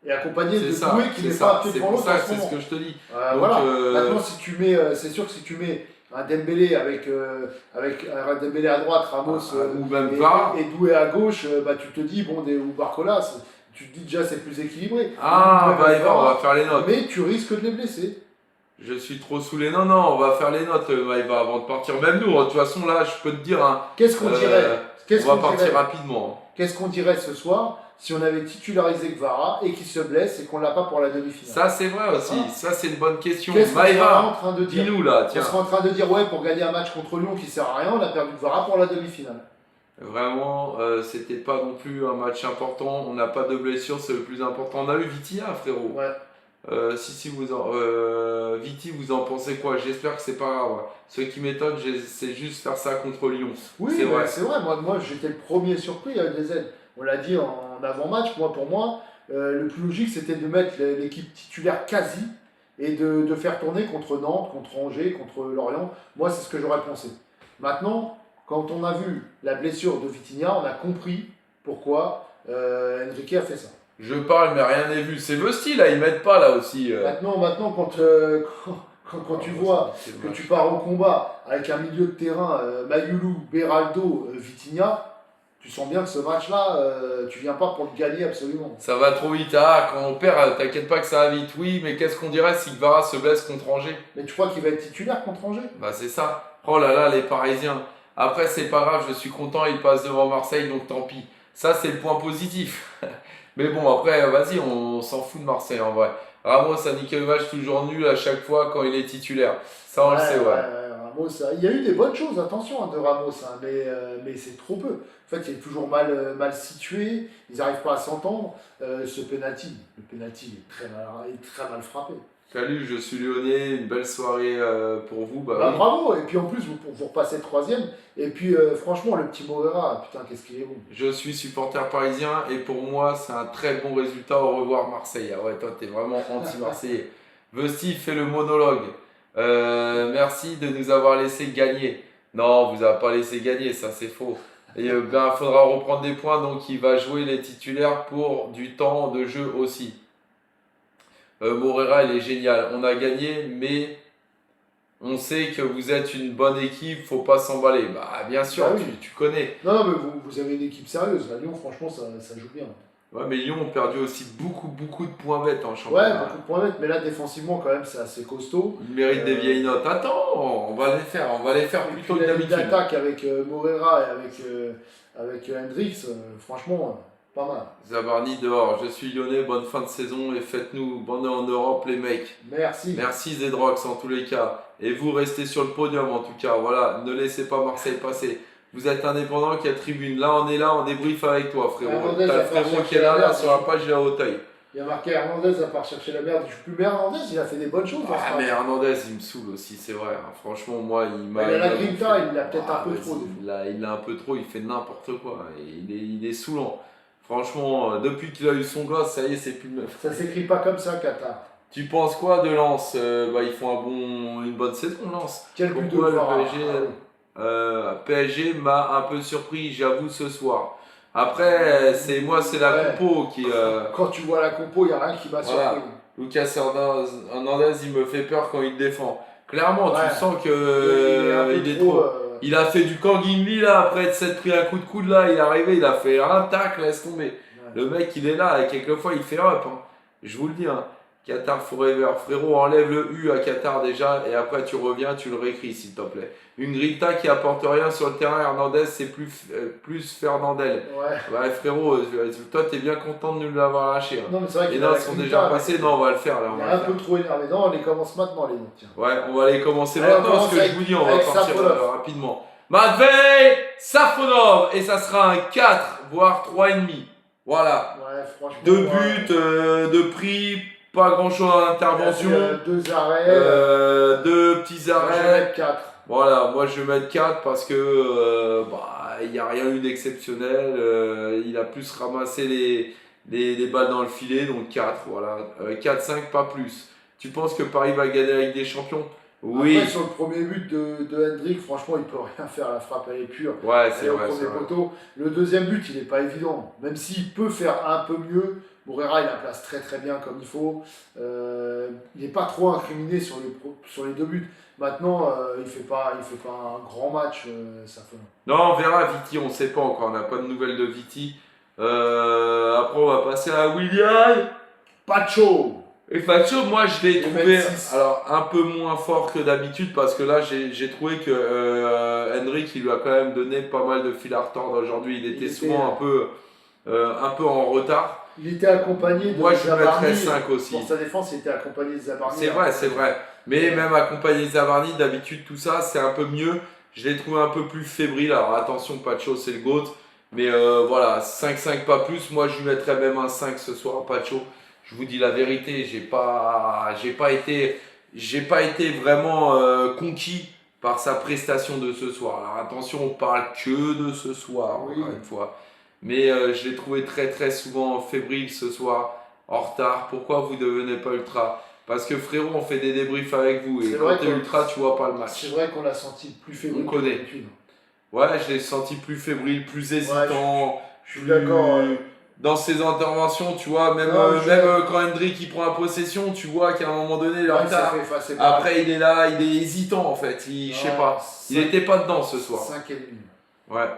et accompagné de Doué qui n'est pas à pied devant l'autre. C'est ce que je te dis. Maintenant, si tu mets, c'est sûr que si tu mets un Dembélé avec un Dembélé à droite, Ramos et Doué à gauche, tu te dis, ou Barcola, tu te dis déjà c'est plus équilibré. On va faire les notes. Mais tu risques de les blesser. Je suis trop saoulé. Non, on va faire les notes, Maïva, avant de partir. Même nous, de toute façon, là, je peux te dire. Qu'est-ce qu'on dirait on va partir rapidement. Qu'est-ce qu'on dirait ce soir si on avait titularisé Kvara et qu'il se blesse et qu'on ne l'a pas pour la demi-finale? Ça, c'est vrai aussi. Ça, c'est une bonne question. Qu'est-ce qu'on serait en train de dire? Dis-nous là. On serait en train de dire, pour gagner un match contre Lyon qui sert à rien, on a perdu Kvara pour la demi-finale. Vraiment, c'était pas non plus un match important. On n'a pas de blessure, c'est le plus important. On a eu Vitinha, frérot. Ouais. Viti, vous en pensez quoi? J'espère que c'est pas grave. Ce qui m'étonne, c'est juste faire ça contre Lyon. Oui, c'est vrai. Moi, j'étais le premier surpris avec les aides. On l'a dit en avant-match. Pour moi, le plus logique, c'était de mettre l'équipe titulaire quasi et de faire tourner contre Nantes, contre Angers, contre Lorient. Moi, c'est ce que j'aurais pensé. Maintenant, quand on a vu la blessure de Vitinha, on a compris pourquoi Enrique a fait ça. Je parle, mais rien n'est vu. C'est le style, là, ils mettent pas là aussi. Maintenant, Quand tu vois que tu pars au combat avec un milieu de terrain, Mayulu, Beraldo, Vitinha, tu sens bien que ce match-là, tu viens pas pour le gagner absolument. Ça va trop vite. Ah, quand on perd, t'inquiète pas que ça va vite. Oui, mais qu'est-ce qu'on dirait si Kvara se blesse contre Angers? Mais tu crois qu'il va être titulaire contre Angers? Bah, c'est ça. Oh là là, les Parisiens. Après, c'est pas grave, je suis content, ils passent devant Marseille, donc tant pis. Ça, c'est le point positif. Mais bon, après, vas-y, on s'en fout de Marseille en vrai. Ramos a niqué le match toujours nul à chaque fois quand il est titulaire. Ça, on le sait, ouais. Ramos, il y a eu des bonnes choses, attention, de Ramos, hein, mais c'est trop peu. En fait, il est toujours mal situé, ils n'arrivent pas à s'entendre. Ce penalty, le penalty il est très mal frappé. Salut, je suis Lyonnais, une belle soirée pour vous. Bah, Bah, oui. bravo, et puis en plus, vous repassez troisième. Et puis, franchement, le petit Moreira, putain, qu'est-ce qu'il est bon. Je suis supporter parisien et pour moi, c'est un très bon résultat. Au revoir Marseille. Ah ouais, toi, t'es vraiment anti-marseillais. Vesti fait le monologue. Merci de nous avoir laissé gagner. Non, vous n'avez pas laissé gagner, ça c'est faux. Et ben, faudra reprendre des points, donc il va jouer les titulaires pour du temps de jeu aussi. Moreira, il est génial. On a gagné, mais on sait que vous êtes une bonne équipe, faut pas s'emballer. Bah, bien sûr, Bah oui. tu connais. Non, mais vous avez une équipe sérieuse. À Lyon, franchement, ça joue bien. Ouais, mais Lyon ont perdu aussi beaucoup de points bêtes en Ouais, championnat. beaucoup de points nets, mais là, défensivement, quand même, c'est assez costaud. Ils méritent des vieilles notes. Attends, on va les faire Et plutôt puis que la ligne d'habitude. d'attaque avec Moreira et avec Hendrix, franchement, pas mal. Zabarni dehors, je suis lyonnais, bonne fin de saison et faites-nous bonne en Europe les mecs. Merci. Merci Zedrox en tous les cas. Et vous restez sur le podium en tout cas, voilà, ne laissez pas Marseille passer. Vous êtes indépendant, quelle tribune? Là on est là, on débriefe avec toi frérot. Hernandez T'as le va frérot chercher qui est la là, merde. sur la page, il est à Hauteuil. Il y a marqué Hernandez à part chercher la merde. Je suis plus mais Hernandez, il a fait des bonnes choses. dans ce Ah match. mais Hernandez il me saoule aussi, c'est vrai. Hein. Franchement moi il m'a... Il a la gonflé. grinta, il l'a peut-être un peu vas-y, trop, des fois. il l'a un peu trop, il fait n'importe quoi. Et il est saoulant. Franchement, depuis qu'il a eu son gosse, ça y est, c'est plus le même. Ça s'écrit pas comme ça, Qatar. Tu penses quoi de Lens? Bah, ils font une bonne saison, Lens. Quel but de Pourquoi le Kvara. PSG m'a un peu surpris, j'avoue, ce soir. Après, c'est la Ouais. compo qui... Quand tu vois la compo, il n'y a rien qui m'a Voilà. surpris. Lucas Hernandez, il me fait peur quand il défend. Clairement, Ouais. tu sens Il est un que peu il est trop, trop... Il a fait du Kangin là, après de s'être pris un coup de coude là, il est arrivé, il a fait un tac, laisse tomber. ouais. Le mec, il est là, et quelquefois, il fait up. Hein. Je vous le dis, hein. Qatar Forever. Frérot, enlève le U à Qatar déjà, et après, tu reviens, tu le réécris, s'il te plaît. Une Grinta qui apporte rien sur le terrain, Hernandez, c'est plus Fernandel. Ouais. Ouais, frérot, toi, t'es bien content de nous l'avoir lâché. Hein. Non, mais c'est vrai Les qu'il a notes la sont grinta, déjà mais passées, non, on va le faire là. Il On est va un le faire. peu trop énervé. Non, on les commence maintenant, les notes. Tiens. Ouais, on va les commencer Allez, on maintenant, parce commence que avec- je vous dis, on va avec partir Safonov. rapidement. Matvei Safonov, et ça sera un 4, voire 3,5. Voilà. Ouais, franchement. 2 buts, de prix, pas grand chose à l'intervention. 2 arrêts. 2 petits Je vais arrêts. mettre 4. Voilà, moi je vais mettre 4 parce que il n'y a rien eu d'exceptionnel. Il a plus ramassé les balles dans le filet, donc 4. Voilà. 4-5, pas plus. Tu penses que Paris va gagner avec des champions? Oui. Après, sur le premier but de Hendrick, franchement, il peut rien faire. La frappe, elle est pure. Ouais, Elle c'est est au vrai. premier c'est vrai. poteau. Le deuxième but, il n'est pas évident. Même s'il peut faire un peu mieux, Moreira, il la place très très bien comme il faut. Il n'est pas trop incriminé sur les 2 buts. Maintenant, il fait pas un grand match, ça fait. Non, on verra Viti, on ne sait pas encore. On n'a pas de nouvelles de Viti. Après, on va passer à William. Pacho. Et Facho, moi je l'ai Le trouvé 26. alors, un peu moins fort que d'habitude parce que là j'ai trouvé que Henrik il lui a quand même donné pas mal de fil à retordre aujourd'hui. Il était souvent un peu en retard. Il était accompagné de Moi je lui Zabarni. mettrais 5 aussi. Pour sa défense, il était accompagné de Zabarni. C'est vrai. Mais même accompagné de Zabarni, d'habitude tout ça c'est un peu mieux. Je l'ai trouvé un peu plus fébrile. Alors attention, Pacho c'est le GOAT. Mais voilà, 5-5 pas plus. Moi je lui mettrais même un 5 ce soir à Pacho. Je vous dis la vérité, j'ai pas été vraiment conquis par sa prestation de ce soir. Alors attention, on parle que de ce soir, Oui. encore une fois. Mais je l'ai trouvé très très souvent fébrile ce soir, en retard. Pourquoi vous ne devenez pas ultra? Parce que frérot, on fait des débriefs avec vous et C'est quand vrai t'es que- ultra, tu vois pas le match. C'est vrai qu'on l'a senti plus fébrile. On connaît. que d'habitude. Ouais, je l'ai senti plus fébrile, plus hésitant. Je suis d'accord. dans ses interventions, tu vois, même, Non, quand Hendrick il prend la possession, tu vois qu'à un moment donné, il est en Ouais, ça retard. fait effacer pareil. Après, il est là, il est hésitant en fait. Je sais pas. Il était pas dedans ce soir. 5,5. Ouais.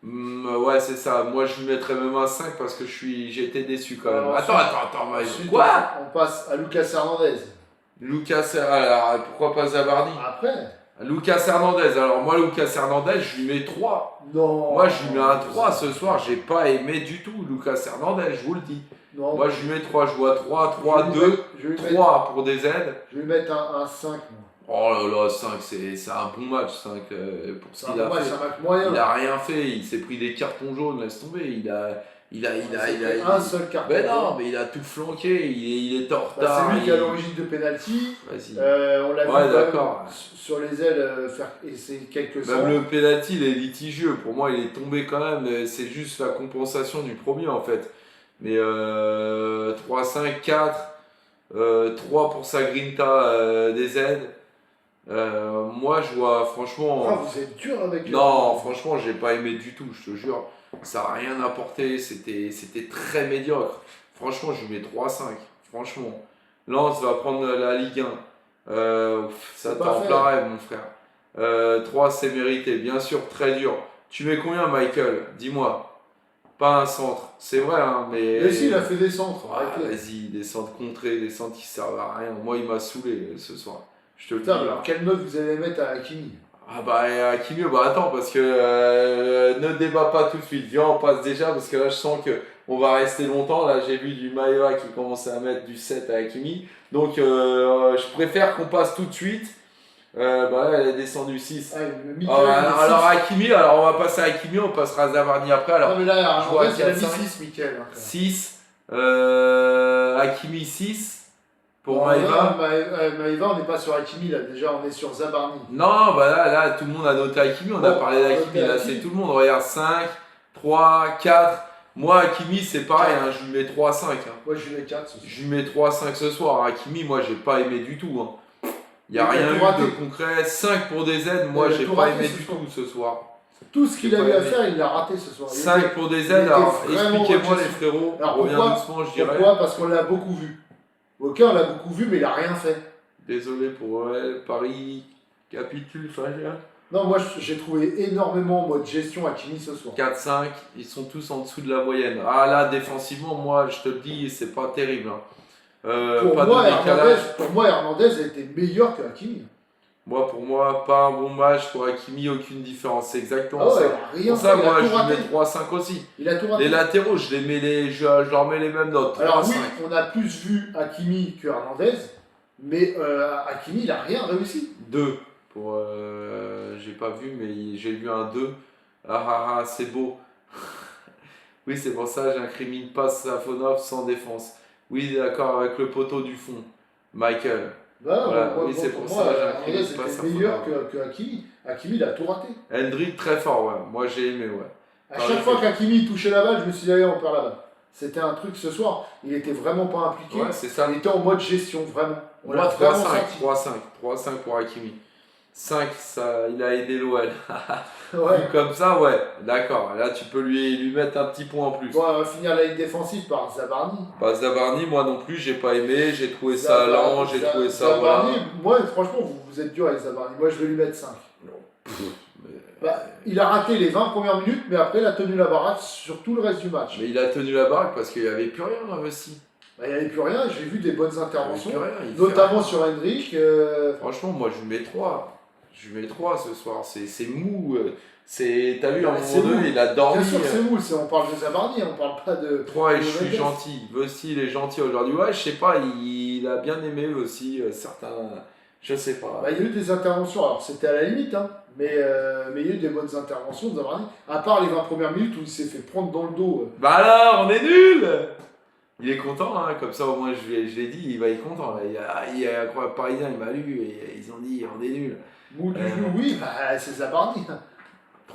Ouais, c'est ça. Moi, je lui mettrais même un 5 parce que j'ai été déçu quand même. Alors, Attends, Maïs. Ensuite, Quoi on passe à Lucas Hernandez. Lucas, alors pourquoi pas Zabarni Après. Lucas Hernandez. Alors, moi, Lucas Hernandez, je lui mets 3. Non. Moi, je lui mets un 3 ce soir. J'ai pas aimé du tout Lucas Hernandez, je vous le dis. Non. Moi, je lui mets 3. Je vois 3, 3, 2, 3 pour des aides. Je vais lui mettre un 5. Moi. Oh là là, 5, c'est un bon match. 5 pour ce qu'il a fait. C'est un match moyen. Il a rien fait. Il s'est pris des cartons jaunes, laisse tomber. Il a un seul carton. Ben non, mais il a tout flanqué. Il est en retard. C'est lui qui est à l'origine de penalty. Vas-y. On l'a vu d'accord. sur les ailes faire essayer quelques Même le penalty, il est litigieux. Pour moi, il est tombé quand même. C'est juste la compensation du premier en fait. Mais 3, 5, 4, 3 pour sa grinta des aides. Moi, je vois franchement. Ah, vous êtes dur avec lui. Non, franchement, j'ai pas aimé du tout, je te jure. Ça n'a rien apporté, c'était très médiocre. Franchement, je lui mets 3-5. Franchement. Lens va prendre la Ligue 1. Ça t'en en plein rêve, mon frère. 3, c'est mérité, bien sûr, très dur. Tu mets combien, Michael? Dis-moi. Pas un centre. C'est vrai, hein, mais si, il a fait des centres. Vas-y, des centres contrés, des centres qui servent à rien. Moi, il m'a saoulé ce soir. Je te le dis. Alors, quelle note vous allez mettre à Hakimi? Ah bah Hakimi, bah attends, parce que ne débat pas tout de suite. Viens, on passe déjà, parce que là, je sens que on va rester longtemps. Là, j'ai vu du Maeva qui commençait à mettre du 7 à Hakimi. Donc, je préfère qu'on passe tout de suite. Bah là, elle est descendue 6. Alors, Hakimi, on va passer à Hakimi, on passera à Zavarni après. Alors, non, mais là, je vois il a mis 6, Mickaël. 6. Hakimi 6. Pour Maeva. Maeva, on n'est pas sur Hakimi là, déjà on est sur Zabarni. Non, bah là, tout le monde a noté Hakimi, on a parlé d'Hakimi, là c'est tout le monde. Regarde, 5, 3, 4. Moi, Hakimi, c'est pareil, hein, je lui mets 3, 5. Hein. Moi, je lui mets 4. Je lui mets 3, 5 ce soir. Hakimi, moi, j'ai pas aimé du tout. Hein. Il n'y a rien eu de concret. 5 pour des aides, moi, j'ai pas aimé du tout ce soir. Tout ce qu'il a eu à faire, il l'a raté ce soir. 5 pour des aides, alors expliquez-moi les frérots. Alors, reviens doucement, je dirais. Pourquoi? Parce qu'on l'a beaucoup vu. Ok, on l'a beaucoup vu, mais il a rien fait. Désolé pour Paris capitule, Non, moi j'ai trouvé énormément en mode gestion Hakimi ce soir. 4-5, ils sont tous en dessous de la moyenne. Ah là, défensivement, moi je te le dis, c'est pas terrible. Hein. Pour moi, Hernandez a été meilleur que Hakimi. Pour moi, pas un bon match. Pour Hakimi, aucune différence. C'est exactement ça. Rien pour ça, moi, je lui mets 3-5 aussi. Il a tout raté. Les latéraux, je leur mets les mêmes notes. 3, alors 5. oui, on a plus vu Hakimi que Hernandez, mais Hakimi, il a rien réussi. 2. J'ai pas vu, mais j'ai lu un 2. C'est beau. Oui, c'est pour ça j'incrimine pas Safonov sans défense. Oui, d'accord, avec le poteau du fond. Michael. Voilà, oui, c'est pour ça j'incrimine pas Safonov. C'était meilleur que Hakimi. Hakimi, il a tout raté. Hendrick, très fort, ouais. Moi, j'ai aimé, ouais. À chaque fois qu'Hakimi touchait la balle, je me suis dit, allez, on perd la balle. C'était un truc ce soir. Il était vraiment pas impliqué. Ouais, c'est ça. Il était en mode gestion, vraiment. On l'a 3-5 pour Hakimi. 5, ça, il a aidé l'OL. Ouais. Comme ça, ouais, d'accord. Là, tu peux lui mettre un petit point en plus. Bon, on va finir la ligne défensive par Zabarni. Zabarni, moi non plus, j'ai pas aimé. J'ai trouvé ça lent, j'ai trouvé ça. Zabarni, moi, franchement, vous êtes dur avec Zabarni. Moi, je vais lui mettre 5. Il a raté les 20 premières minutes, mais après, il a tenu la baraque sur tout le reste du match. Mais il a tenu la baraque parce qu'il n'y avait plus rien aussi. Il n'y avait plus rien, j'ai vu des bonnes interventions, rien, notamment sur Hendrick. Franchement, moi, je lui mets 3. Je lui mets 3 ce soir, c'est mou. T'as vu, à un moment donné, il a dormi. Bien sûr, c'est mou, on parle de Zabarni, on parle pas de. 3 et je suis gentil. Aussi, il est gentil aujourd'hui. Ouais, je sais pas, il a bien aimé aussi certains. Je sais pas. Il y a eu des interventions, alors c'était à la limite, hein, mais il y a eu des bonnes interventions de Zabarni. À part les 20 premières minutes où il s'est fait prendre dans le dos. Bah alors, on est nuls! Il est content, hein, comme ça au moins je l'ai dit, il va être content. Il y a un Parisien, il m'a lu et ils ont dit on est nuls. Mou du loup, oui, c'est Zabarni.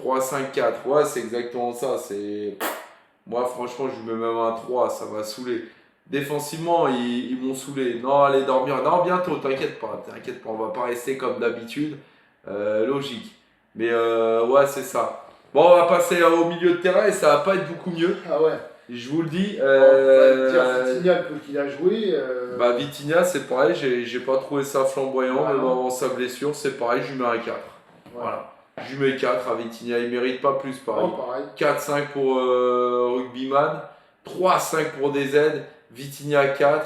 3-5-4, ouais, c'est exactement ça. Moi, franchement, je lui mets même un 3, ça va saouler. Défensivement, ils m'ont saoulé. Non, allez dormir. Non, bientôt, t'inquiète pas, on va pas rester comme d'habitude. Logique. Mais ouais, c'est ça. Bon, on va passer au milieu de terrain et ça va pas être beaucoup mieux. Ah ouais. Je vous le dis. On va dire Vitinha, le peu qu'il a joué. Bah, Vitinha, c'est pareil, j'ai pas trouvé ça flamboyant, Ah, même non. avant sa blessure, c'est pareil, je lui mets un 4. Ouais. Voilà. Je lui mets 4 à Vitinha, il mérite pas plus, pareil. Oh, pareil. 4-5 pour Rugbyman, 3-5 pour DZ, Vitinha 4,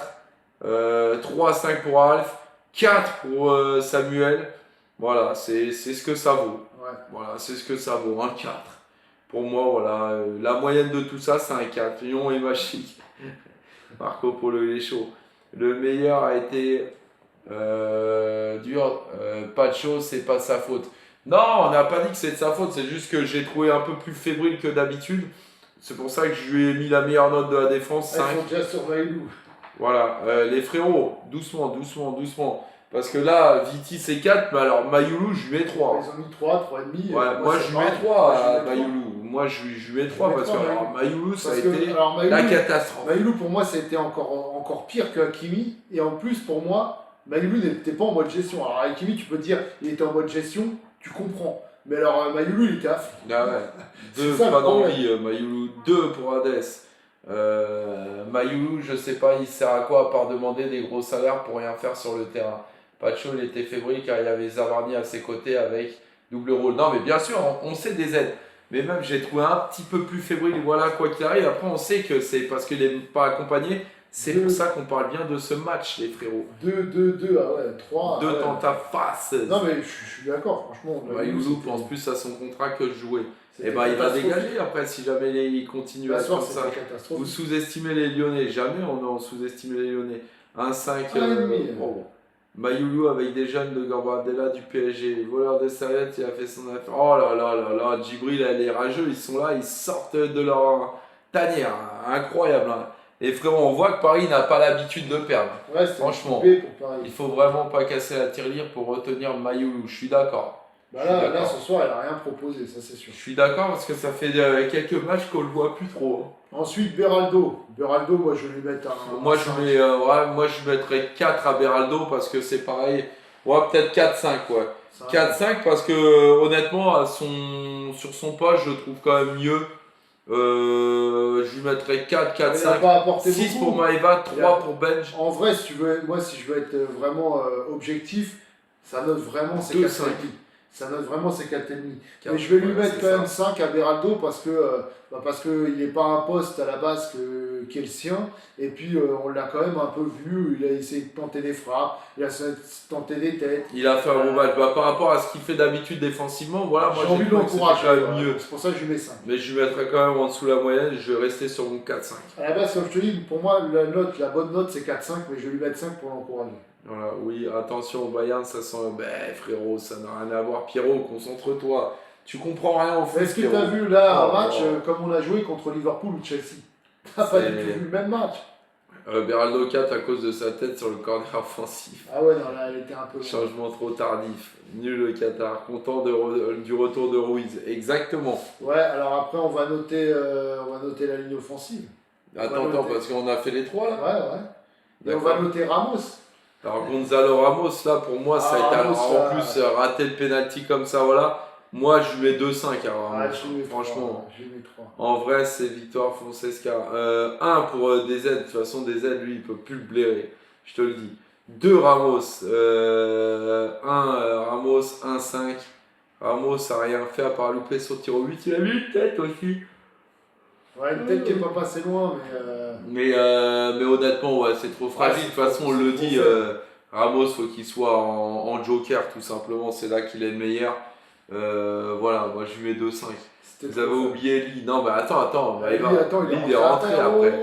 3-5 pour Alf, 4 pour Samuel. Voilà, c'est ce que ça vaut. Ouais. Voilà, c'est ce que ça vaut, un 4. Pour moi, voilà, la moyenne de tout ça, c'est un 4. Lyon est magique. Marco Polo, il est chaud. Le meilleur a été dur. Pas de chose, c'est pas de sa faute. Non, on n'a pas dit que c'est de sa faute, c'est juste que j'ai trouvé un peu plus fébrile que d'habitude. C'est pour ça que je lui ai mis la meilleure note de la défense, 5. Il faut déjà surveiller nous. Voilà, les frérots, doucement, doucement, doucement. Parce que là, Viti c'est 4, mais alors Mayoulou, je lui mets 3. Ils ont mis 3, 3,5. Ouais, moi je lui mets 3 à Mayoulou. Moi je lui mets 3 parce que alors, Mayoulou, ça a été la catastrophe. Mayoulou, pour moi, ça a été encore pire que Hakimi. Et en plus, pour moi, Mayoulou n'était pas en mode gestion. Alors Hakimi, tu peux dire, il était en mode gestion, tu comprends. Mais alors Mayoulou, il était à fond. Ah ouais, 2 pas d'envie, Mayoulou, 2 pour Hades. Mayoulou, je sais pas, il sert à quoi à part demander des gros salaires pour rien faire sur le terrain. Pacho, il était fébrile car il y avait Zavarni à ses côtés avec double rôle. Non, mais bien sûr, on sait des aides. Mais même, j'ai trouvé un petit peu plus fébrile. Voilà, quoi qu'il arrive. Après, on sait que c'est parce qu'il n'est pas accompagné. C'est pour ça qu'on parle bien de ce match, les frérots. 2, ah ouais, 3. 2 dans ta face. Non, mais je suis d'accord, franchement. Mayoulou pense plus à son contrat que de jouer. Et bah, il va dégager après si jamais il continue à être comme ça. Vous sous-estimez les Lyonnais. Jamais on a sous-estimé les Lyonnais. 1-5. Mayoulou avec des jeunes de Gambardella du PSG, voleur de serviettes, il a fait son affaire. Oh là là là là, Djibril, les rageux, ils sont là, ils sortent de leur tanière. Incroyable. Hein. Et frérot, on voit que Paris n'a pas l'habitude de perdre. Ouais, franchement, il faut vraiment pas casser la tirelire pour retenir Mayoulou. Je suis d'accord. Bah là, ce soir, elle n'a rien proposé, ça c'est sûr. Je suis d'accord parce que ça fait quelques matchs qu'on le voit plus trop. Ensuite, Beraldo. Beraldo, moi je vais lui mettre un. Moi je mettrais 4 à Beraldo parce que c'est pareil. Ouais, peut-être 4-5, ouais. 4-5 parce que honnêtement, sur son poste, je le trouve quand même mieux. Je lui mettrais 4, 4, 5, 6 pour Maeva, 3 pour Benj. En vrai, si je veux être vraiment objectif, ça note vraiment ses 4,5. Ça note vraiment ses 4,5. Mais je vais lui mettre quand même 5 à Beraldo parce que il n'est pas un poste à la base qui est le sien. Et puis on l'a quand même un peu vu, il a essayé de tenter des frappes, il a essayé de tenter des têtes. Il a fait un bon match. Par rapport à ce qu'il fait d'habitude défensivement, voilà, moi j'ai envie de l'encourager. Mieux. C'est pour ça que je lui mets 5. Mais je lui mettrais quand même en dessous de la moyenne, je vais rester sur mon 4-5. À la base, comme je te dis, pour moi, la bonne note c'est 4,5, mais je vais lui mettre 5 pour l'encourager. Voilà, oui, attention au Bayern, ça sent. Frérot, ça n'a rien à voir. Pierrot, concentre-toi. Tu comprends rien au foot. Est-ce que tu as vu là un match comme on a joué contre Liverpool ou Chelsea? T'as pas du tout vu le même match. Beraldo 4 à cause de sa tête sur le corner offensif. Ah ouais, non, là, elle était un peu. Changement trop tardif. Nul le Qatar. Content du retour de Ruiz. Exactement. Ouais, alors après, on va noter la ligne offensive. Attends, parce qu'on a fait les 3 là. Ouais. Et on va noter Ramos. Alors Gonzalo Ramos, là, pour moi, ça a été en plus rater le penalty comme ça, voilà. Moi, je lui mets 2-5 à Ramos. Franchement. Je lui mets 3. En vrai, c'est victoire Foncesca. 1 pour DZ. De toute façon, DZ, lui, il peut plus le blairer. Je te le dis. 2 Ramos. 1 Ramos, 1-5. Ramos a rien fait à part louper son tir au 8. Il a mis une tête aussi. Ouais, une tête qui n'est pas passé loin, mais honnêtement, ouais, c'est trop fragile. De toute façon, on le dit, Ramos, faut qu'il soit en joker, tout simplement. C'est là qu'il est le meilleur. Voilà, moi je lui mets 2-5. Vous avez oublié Lee. Non, mais attends. Lee est rentré après.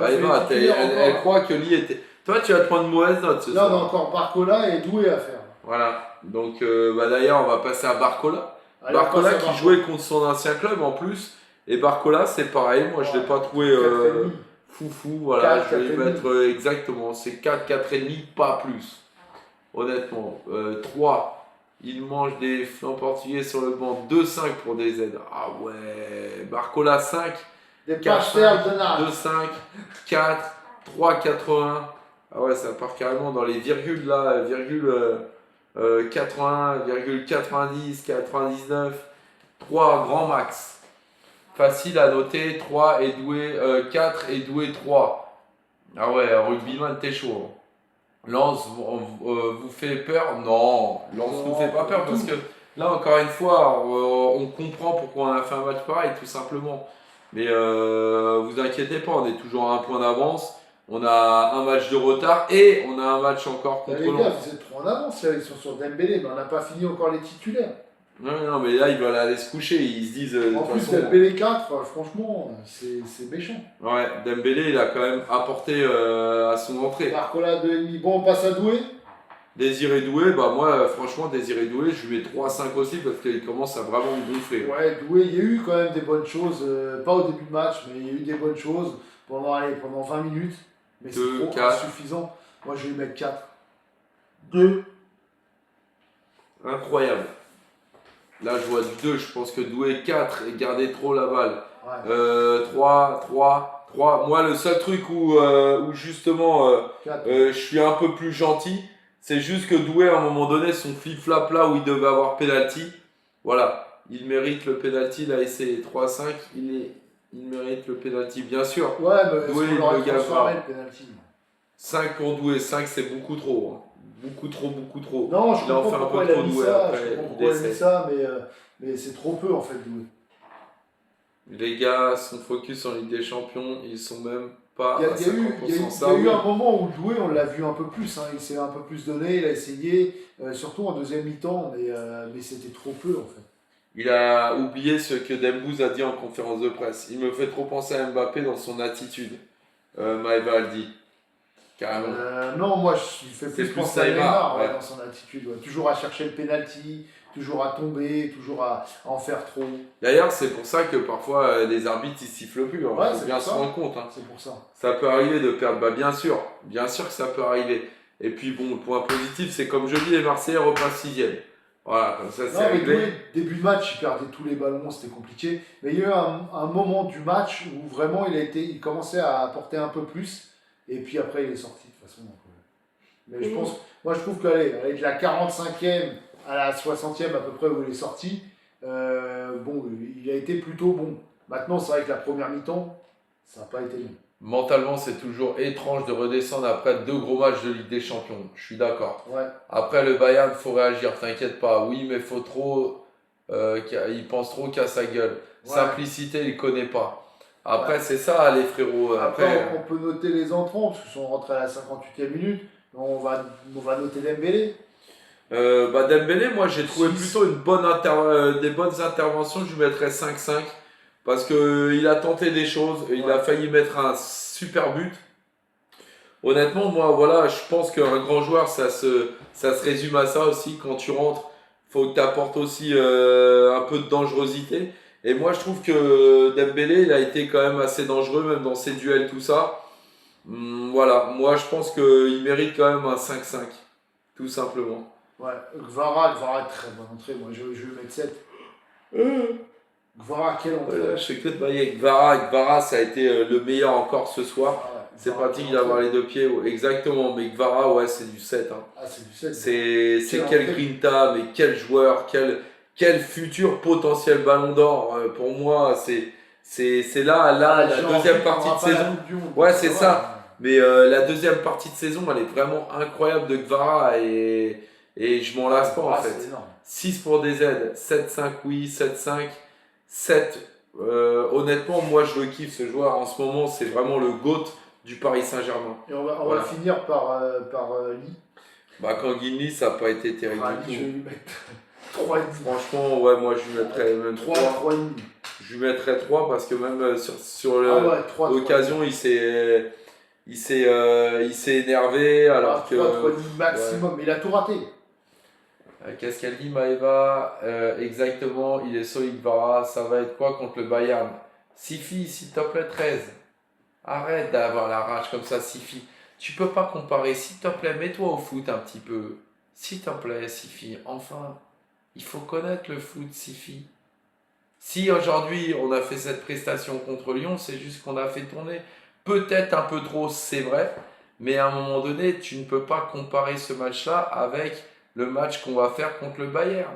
Elle croit que Lee était. Toi, tu vas te prendre une mauvaise note ce soir. Non, on a encore Barcola et Doué à faire. Voilà. Donc, d'ailleurs, on va passer à Barcola. Barcola qui jouait contre son ancien club en plus. Et Barcola, c'est pareil, moi je ne l'ai pas trouvé foufou, voilà, 4, je vais mettre exactement, c'est 4, 4,5, pas plus, honnêtement. 3, il mange des flancs portugais sur le banc, 2,5 pour des aides, ah ouais, Barcola 5, des 4, 5, 2,5, 4, 3,80, ah ouais, ça part carrément dans les virgules là, 80, 90, 99, 3 grand max. facile à noter, 3 et Doué, 4 et Doué 3. Ah ouais, rugbyman, t'es chaud. Lens vous fait peur? Non, Lens nous fait pas peur parce que là, encore une fois, on comprend pourquoi on a fait un match pareil, tout simplement. Mais vous inquiétez pas, on est toujours à un point d'avance. On a un match de retard et on a un match encore contre Les gars, Lens. vous êtes trop en avance, là, ils sont sur Dembélé, mais on n'a pas fini encore les titulaires. Non, non, mais là, ils veulent aller se coucher. Ils se disent, de En toute plus, façon, Dembélé 4, franchement, c'est méchant. ouais, Dembélé, il a quand même apporté à son entrée. Barcola 2,5. Bon, on passe à Doué. Désiré Doué, bah moi, franchement, Désiré Doué, je lui mets 3-5 aussi parce qu'il commence à vraiment me gonfler. Ouais, Doué, il y a eu quand même des bonnes choses, pas au début de match, mais il y a eu des bonnes choses pendant 20 minutes. Mais c'est Deux, trop 4. insuffisant. Moi, je vais lui mettre 4. 2. Incroyable. Là, je vois du 2, je pense que Doué 4 et garder trop la balle. Ouais. 3. Moi, le seul truc où justement, 4. je suis un peu plus gentil, c'est juste que Doué, à un moment donné, son flip-flap là où il devait avoir penalty, voilà, il mérite le penalty, là, et c'est 3-5, il mérite le penalty, bien sûr. Ouais, mais Doué, est-ce il qu'on l'aurait le gagne transformé pas. le penalty? 5 pour Doué, 5 c'est beaucoup trop. Hein. Beaucoup trop. Non, je Il en comprends fait un pourquoi peu il a trop mis Doué ça, après, je comprends il pourquoi il a mis essaie. ça, mais c'est trop peu en fait, Doué. Les gars sont focus en Ligue des Champions, ils sont même pas Il y a, à il y a eu, il y a 50%. eu- Ça, il y a eu oui. un moment où Doué, on l'a vu un peu plus, hein, il s'est un peu plus donné, il a essayé, surtout en deuxième mi-temps, mais c'était trop peu en fait. Il a oublié ce que Dembouz a dit en conférence de presse. Il me fait trop penser à Mbappé dans son attitude. Maëva le dit. Carrément. Non, moi je lui fais C'est plus plus penser à Neymar, Neymar ouais. dans son attitude. Ouais. Toujours à chercher le penalty, toujours à tomber, toujours à en faire trop. D'ailleurs, c'est pour ça que parfois les arbitres ils sifflent plus. Hein. Ouais, Faut c'est bien pour se ça. rendre compte. Hein. C'est pour ça. Ça peut arriver de perdre. Bah, bien sûr que ça peut arriver. Et puis bon, le point positif, c'est comme je dis, les Marseillais repassent 6e. Voilà, comme ça c'est Non, mais réglé. Doué, début de match, il perdait tous les ballons, c'était compliqué. Mais il y a eu un moment du match où vraiment il commençait à apporter un peu plus. Et puis après, il est sorti de toute façon. Donc, mais moi je trouve qu'allez, de la 45e à la 60e à peu près où il est sorti, bon, il a été plutôt bon. Maintenant, c'est vrai que la première mi-temps, ça n'a pas été bon. Mentalement, c'est toujours étrange de redescendre après 2 gros matchs de Ligue des Champions. Je suis d'accord. Ouais. Après le Bayern, faut réagir, t'inquiète pas. Oui, mais faut trop. Il pense trop qu'à sa gueule. Ouais. Simplicité, il connaît pas. Après, c'est ça, les frérots. Après, on peut noter les entrants, parce qu'ils sont rentrés à la 58e minute. On va noter Dembélé. Dembélé, moi j'ai trouvé Six. plutôt des bonnes interventions. Je lui mettrais 5-5 parce qu'il a tenté des choses. Il a failli mettre un super but. Honnêtement, moi, voilà, je pense qu'un grand joueur, ça se résume à ça aussi. Quand tu rentres, faut que tu apportes aussi un peu de dangerosité. Et moi, je trouve que Dembélé, il a été quand même assez dangereux, même dans ses duels, tout ça. Voilà, moi, je pense qu'il mérite quand même un 5-5, tout simplement. Ouais, Gvara, très bonne entrée. Moi, je vais lui mettre 7. Gvara, quelle entrée. Voilà, je fais que de bailler. Gvara, ça a été le meilleur encore ce soir. Ah ouais, C'est Gvara, pratique quelle d'avoir entrée. les deux pieds. Ouais, exactement, mais Gvara, ouais, c'est du 7. Hein. Ah, c'est du 7. C'est Quelle quel entrée. grinta, mais quel joueur, quel futur potentiel ballon d'or. Pour moi, c'est là, la deuxième partie de saison. Ouais, c'est ça. Mais la deuxième partie de saison, elle est vraiment incroyable de Gvara et je m'en lasse pas en fait. 6 pour DZ, 7-5 oui, 7-5, 7. Honnêtement, moi je le kiffe ce joueur en ce moment, c'est vraiment le GOAT du Paris Saint-Germain. Et on va Voilà. finir par Lee. Bah, quand Guinée, ça n'a pas été terrible Ah, du Lee, je vais tout. lui mettre 3,5. Franchement, ouais, moi je lui mettrais même 3. 3,5. Je lui mettrais 3 parce que même sur Ah ouais, 3. l'occasion, il s'est énervé alors que. 3,5 maximum, mais il a tout raté. Qu'est-ce qu'elle dit Maëva exactement, il est solide Vara, ça va être quoi contre le Bayern? Sifi, s'il te plaît, 13. Arrête d'avoir la rage comme ça, Sifi. Tu peux pas comparer, s'il te plaît, mets-toi au foot un petit peu. S'il te plaît, Sifi, enfin, il faut connaître le foot, Sifi. Si aujourd'hui on a fait cette prestation contre Lyon, c'est juste qu'on a fait tourner peut-être un peu trop, c'est vrai, mais à un moment donné, tu ne peux pas comparer ce match-là avec le match qu'on va faire contre le Bayern.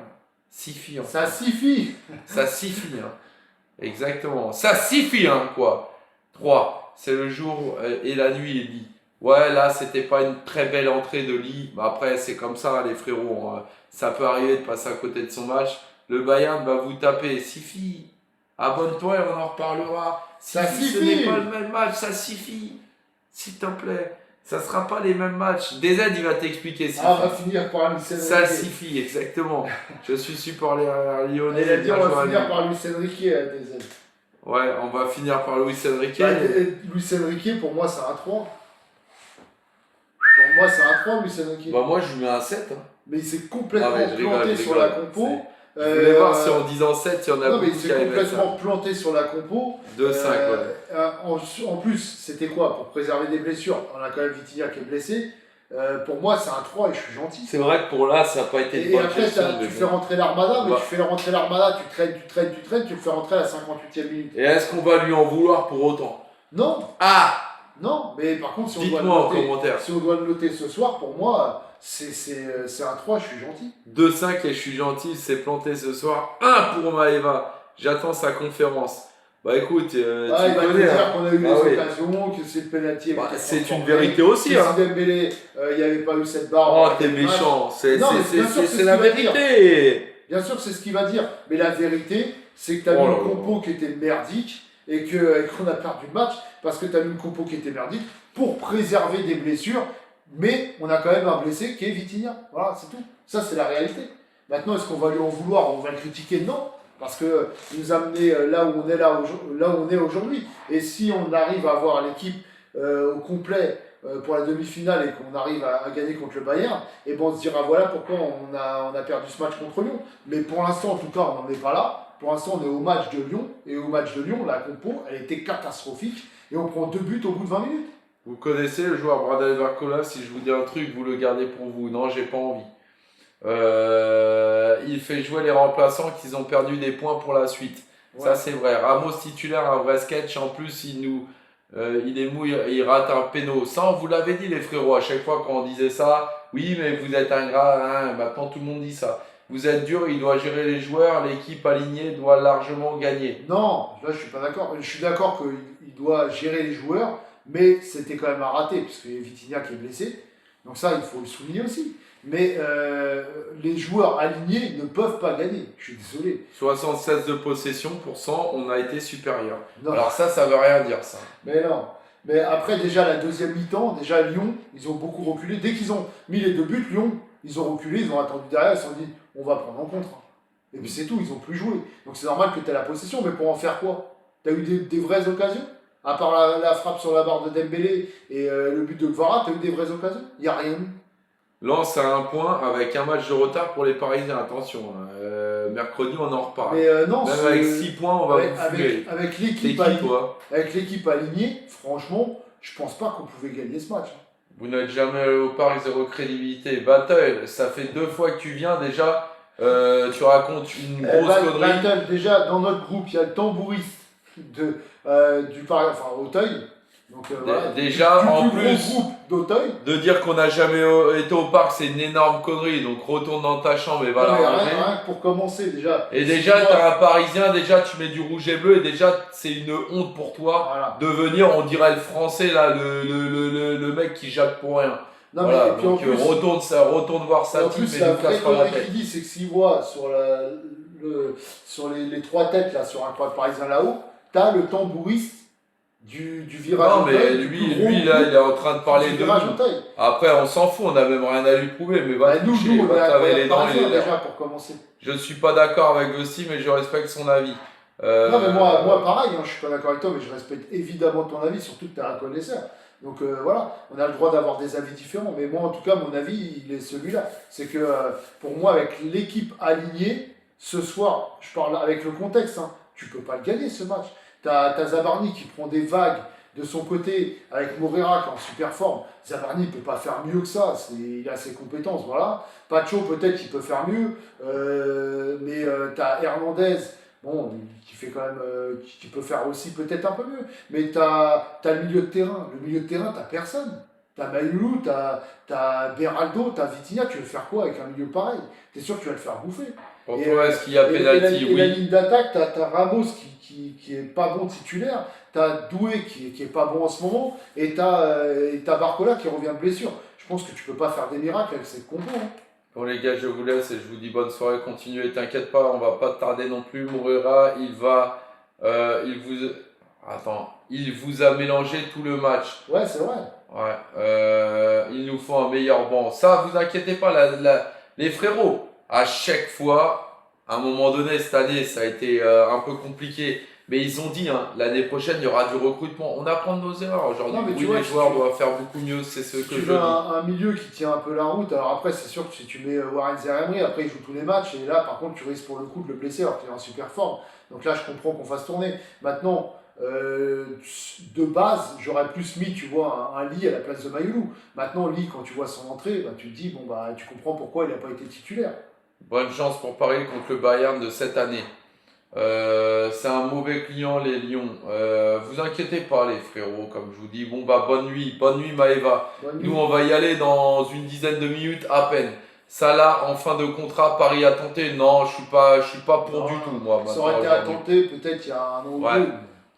Sifi, Ça suffit. ça suffit. Hein. Exactement. Ça suffit, hein, quoi. 3. C'est le jour et la nuit, il dit. Ouais, là, c'était pas une très belle entrée de Lee. Bah, après, c'est comme ça, les frérots, hein. Ça peut arriver de passer à côté de son match. Le Bayern va vous taper. Suffit. Abonne-toi et on en reparlera. Ça Suffit, ce suffit. n'est pas le même match, ça suffit. S'il te plaît. Ça sera pas les mêmes matchs. DZ, il va t'expliquer. Ah, on va finir par Luis Enrique. Ça suffit, exactement. Je suis supporter lyonnais. Il a dit on bien va joué à finir lui. par Luis Enrique à DZ. Ouais, on va finir par Luis Enrique. Bah, Luis Enrique, pour moi, c'est un 3. Pour moi, c'est un 3, Luis Enrique. Bah moi je lui mets un 7. Hein. Mais il s'est complètement Ah, mais je planté rigole, sur la compo. Je voulais voir si en disant 7, il y en a Non, mais il beaucoup qui s'est allaient mettre ça. complètement planté sur la compo. 2-5, ouais. En plus, c'était quoi? Pour préserver des blessures. On a quand même Vitinha qui est blessé. Pour moi, c'est un 3 et je suis gentil. C'est vrai que pour là, ça n'a pas été une Et bonne après, gestion. tu fais rentrer l'Armada, mais Bah. tu fais rentrer l'Armada, tu le fais rentrer à la 58e minute. Et est-ce qu'on va lui en vouloir pour autant? Non, Ah! non, mais par contre, si on, doit le Dites-moi en noter, commentaire. si on doit le noter ce soir, pour moi, c'est un 3, je suis gentil. 2-5 et je suis gentil, c'est planté ce soir. 1 pour Maeva. J'attends sa conférence. Bah écoute, tu Il va nous connais. dire qu'on a eu Ah les oui. occasions, que c'est le penalty. Bah, c'est une vérité aussi. Si Hein. Dembélé, il n'y avait pas eu cette barre. Oh, en t'es fin de match. méchant. C'est Non, mais bien sûr, c'est c'est ce la qu'il va dire. vérité. Bien sûr, c'est ce qu'il va dire. Mais la vérité, c'est que tu as Oh mis là une là. compo qui était merdique et qu'on a perdu le match parce que tu as mis une compo qui était merdique pour préserver des blessures. Mais on a quand même un blessé qui est Vitinha. Voilà, c'est tout. Ça, c'est la réalité. Maintenant, est-ce qu'on va lui en vouloir? On va le critiquer? Non. Parce qu'il nous a amené là où on est, là où on est aujourd'hui. Et si on arrive à avoir l'équipe au complet pour la demi-finale et qu'on arrive à gagner contre le Bayern, et bon, on se dira voilà pourquoi on a perdu ce match contre Lyon. Mais pour l'instant, en tout cas, on n'en est pas là. Pour l'instant, on est au match de Lyon. Et au match de Lyon, la compo, elle était catastrophique. Et on prend 2 buts au bout de 20 minutes. Vous connaissez le joueur Bradel Barcola? Si je vous dis un truc, vous le gardez pour vous. Non, j'ai pas envie. Il fait jouer les remplaçants qu'ils ont perdu des points pour la suite. Ouais. Ça, c'est vrai. Ramos titulaire, un vrai sketch. En plus, il est mouille, il rate un péno. Ça, on vous l'avait dit, les frérots, à chaque fois quand on disait ça. Oui, mais vous êtes ingrat. Hein, maintenant, tout le monde dit ça. Vous êtes dur, il doit gérer les joueurs. L'équipe alignée doit largement gagner. Non, là, je suis pas d'accord. Je suis d'accord qu'il doit gérer les joueurs, mais c'était quand même un raté, puisqu'il y a Vitinha qui est blessé. Donc ça, il faut le souligner aussi. Mais les joueurs alignés ne peuvent pas gagner. Je suis désolé. 76 de possession pour 100, on a été supérieur. Non. Alors ça veut rien dire, ça. Mais non. Mais après, déjà, la deuxième mi-temps, déjà, Lyon, ils ont beaucoup reculé. Dès qu'ils ont mis les 2 buts, Lyon, ils ont reculé, ils ont attendu derrière, ils se sont dit, on va prendre en contre. Et puis c'est tout, ils ont plus joué. Donc c'est normal que tu aies la possession, mais pour en faire quoi? Tu as eu des vraies occasions? À part la frappe sur la barre de Dembélé et le but de Kvara, tu as eu des vraies occasions? Il n'y a rien eu. Lens a un point avec un match de retard pour les Parisiens. Attention, hein. Mercredi, on en reparle. Mais non, Même avec 6 points, on va vous fumer. avec T'es l'équipe qui, alignée, toi? franchement, je pense pas qu'on pouvait gagner ce match. Vous n'êtes jamais allé au parc, zéro crédibilité. Battle, ça fait 2 fois que tu viens déjà. Tu racontes une grosse connerie. Battle, déjà, dans notre groupe, il y a le tambouriste du Paris, enfin Auteuil. Donc, voilà, Déjà, du en plus plus gros groupe d'Auteuil. de dire qu'on n'a jamais été au parc, c'est une énorme connerie. Donc retourne dans ta chambre et va Non, la mais ranger. rien que pour commencer, déjà. Et déjà, t'as un Parisien, déjà tu mets du rouge et bleu, et déjà c'est une honte pour toi Voilà. de venir, on dirait le français là, le mec qui jette pour rien. Non, Voilà, mais et puis en donc plus, retourne voir sa en team plus, et la nous vraie casse pas la connerie tête. qu'il dit, c'est que s'il voit sur les 3 têtes, là, sur un quad parisien là-haut, t'as le tambouriste du virage Non mais Auteuil, du lui, plus gros là, groupe il est en train de parler du de virage nous. Auteuil. Après, on s'en fout, on n'a même rien à lui prouver, mais va Bah, te nous, coucher, on est va t'aver les incroyable dents et parisien les lèvres. déjà pour commencer. Je suis pas d'accord avec Vossi, mais je respecte son avis. Non, mais moi pareil, hein, je suis pas d'accord avec toi, mais je respecte évidemment ton avis, surtout que tu es un connaisseur. Donc voilà, on a le droit d'avoir des avis différents, mais moi en tout cas, mon avis, il est celui-là. C'est que pour moi, avec l'équipe alignée, ce soir, je parle avec le contexte, hein, tu peux pas le gagner ce match. T'as Zabarni qui prend des vagues de son côté avec Moreira qui est en super forme. Zabarni ne peut pas faire mieux que ça, il a ses compétences, voilà. Pacho peut-être qu'il peut faire mieux, mais t'as Hernandez. Bon, qui fait quand même, qui peut faire aussi peut-être un peu mieux. Mais t'as le milieu de terrain. Le milieu de terrain, t'as personne. T'as Maïlou, t'as Beraldo, t'as Vitinha. Tu veux faire quoi avec un milieu pareil? T'es sûr que tu vas le faire bouffer. Pour Et, toi, est-ce qu'il y a pénalty? et la Oui. ligne d'attaque, t'as Ramos qui est pas bon titulaire, t'as Doué qui est pas bon en ce moment, et t'as Barcola qui revient de blessure. Je pense que tu peux pas faire des miracles avec cette compo. Hein. Bon les gars, je vous laisse et je vous dis bonne soirée, continuez, t'inquiète pas, on va pas tarder non plus. Moreira, il vous a mélangé tout le match. Ouais, c'est vrai. Ouais, il nous faut un meilleur banc. Ça, vous inquiétez pas, les frérots, à chaque fois, à un moment donné, cette année, ça a été un peu compliqué. Mais ils ont dit, hein, l'année prochaine, il y aura du recrutement. On apprend de nos erreurs aujourd'hui. Non, mais tu Oui, vois, les joueurs doivent faire beaucoup mieux, c'est ce Si que tu je veux dis. un milieu qui tient un peu la route, alors après, c'est sûr que si tu mets Warren Zaïre-Emery, après il joue tous les matchs, et là, par contre, tu risques pour le coup de le blesser alors qu'il est en super forme. Donc là, je comprends qu'on fasse tourner. Maintenant, de base, j'aurais plus mis, tu vois, un Lee à la place de Mayoulou. Maintenant, Lee, quand tu vois son entrée, bah, tu te dis, bon, bah, tu comprends pourquoi il n'a pas été titulaire. Bonne chance pour Paris contre le Bayern de cette année. C'est un mauvais client, les Lions. Vous inquiétez pas, les frérots, comme je vous dis. Bon, bah, bonne nuit, Maëva. Bonne Nous, nuit. on va y aller dans une dizaine de minutes à peine. Salah, en fin de contrat, Paris a tenté. Non, je suis pas pour Non, du tout, moi, ça maintenant, aurait été à aujourd'hui. tenter peut-être il y a un an ou Ouais, deux.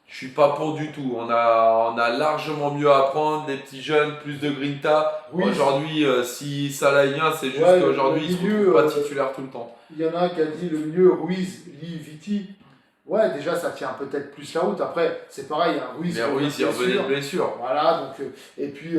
je suis pas pour du tout. On a largement mieux à prendre. Les petits jeunes, plus de grinta. Ruiz, Aujourd'hui, si Salah y vient, c'est juste ouais, qu'aujourd'hui, le il se milieu, retrouve pas titulaire tout le temps. il y en a un qui a dit le milieu Ruiz, Lee, Viti. Ouais, déjà ça tient peut-être plus la route. Après, c'est pareil, un Ruiz Mais qui revient oui, de il revenait de blessure. blessure. Voilà, donc, et puis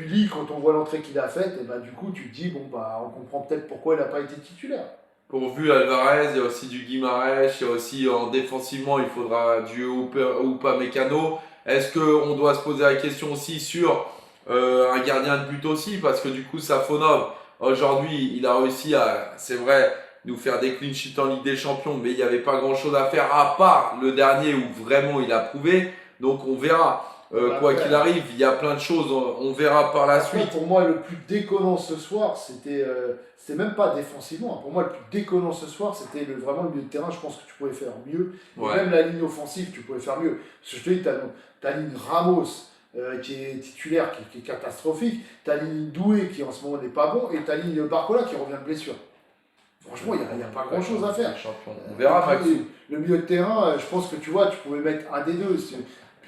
Lee, quand on voit l'entrée qu'il a faite, et bah, du coup, tu te dis, bon, bah, on comprend peut-être pourquoi il n'a pas été titulaire. Pourvu Alvarez, il y a aussi du Guimarães, il y a aussi défensivement, il faudra du Upamecano. Est-ce qu'on doit se poser la question aussi sur un gardien de but aussi? Parce que du coup, Safonov, aujourd'hui, il a réussi à, c'est vrai, nous faire des clean sheets en Ligue des Champions, mais il n'y avait pas grand-chose à faire à part le dernier où vraiment il a prouvé. Donc on verra. Quoi Après, qu'il arrive, il y a plein de choses, on verra par la après, suite. pour moi, le plus déconnant ce soir, c'était même pas défensivement. Pour moi, le plus déconnant ce soir, c'était vraiment le milieu de terrain. Je pense que tu pouvais faire mieux. Et Ouais. même la ligne offensive, tu pouvais faire mieux. Parce que je te dis, ta ligne Ramos, qui est titulaire, qui est catastrophique. Ta ligne Doué, qui en ce moment n'est pas bon. Et ta ligne Barcola, qui revient de blessure. Franchement, il n'y a pas grand-chose à faire. Champion. On verra, Et puis, Maxou. le milieu de terrain, je pense que tu vois, tu pouvais mettre un des deux.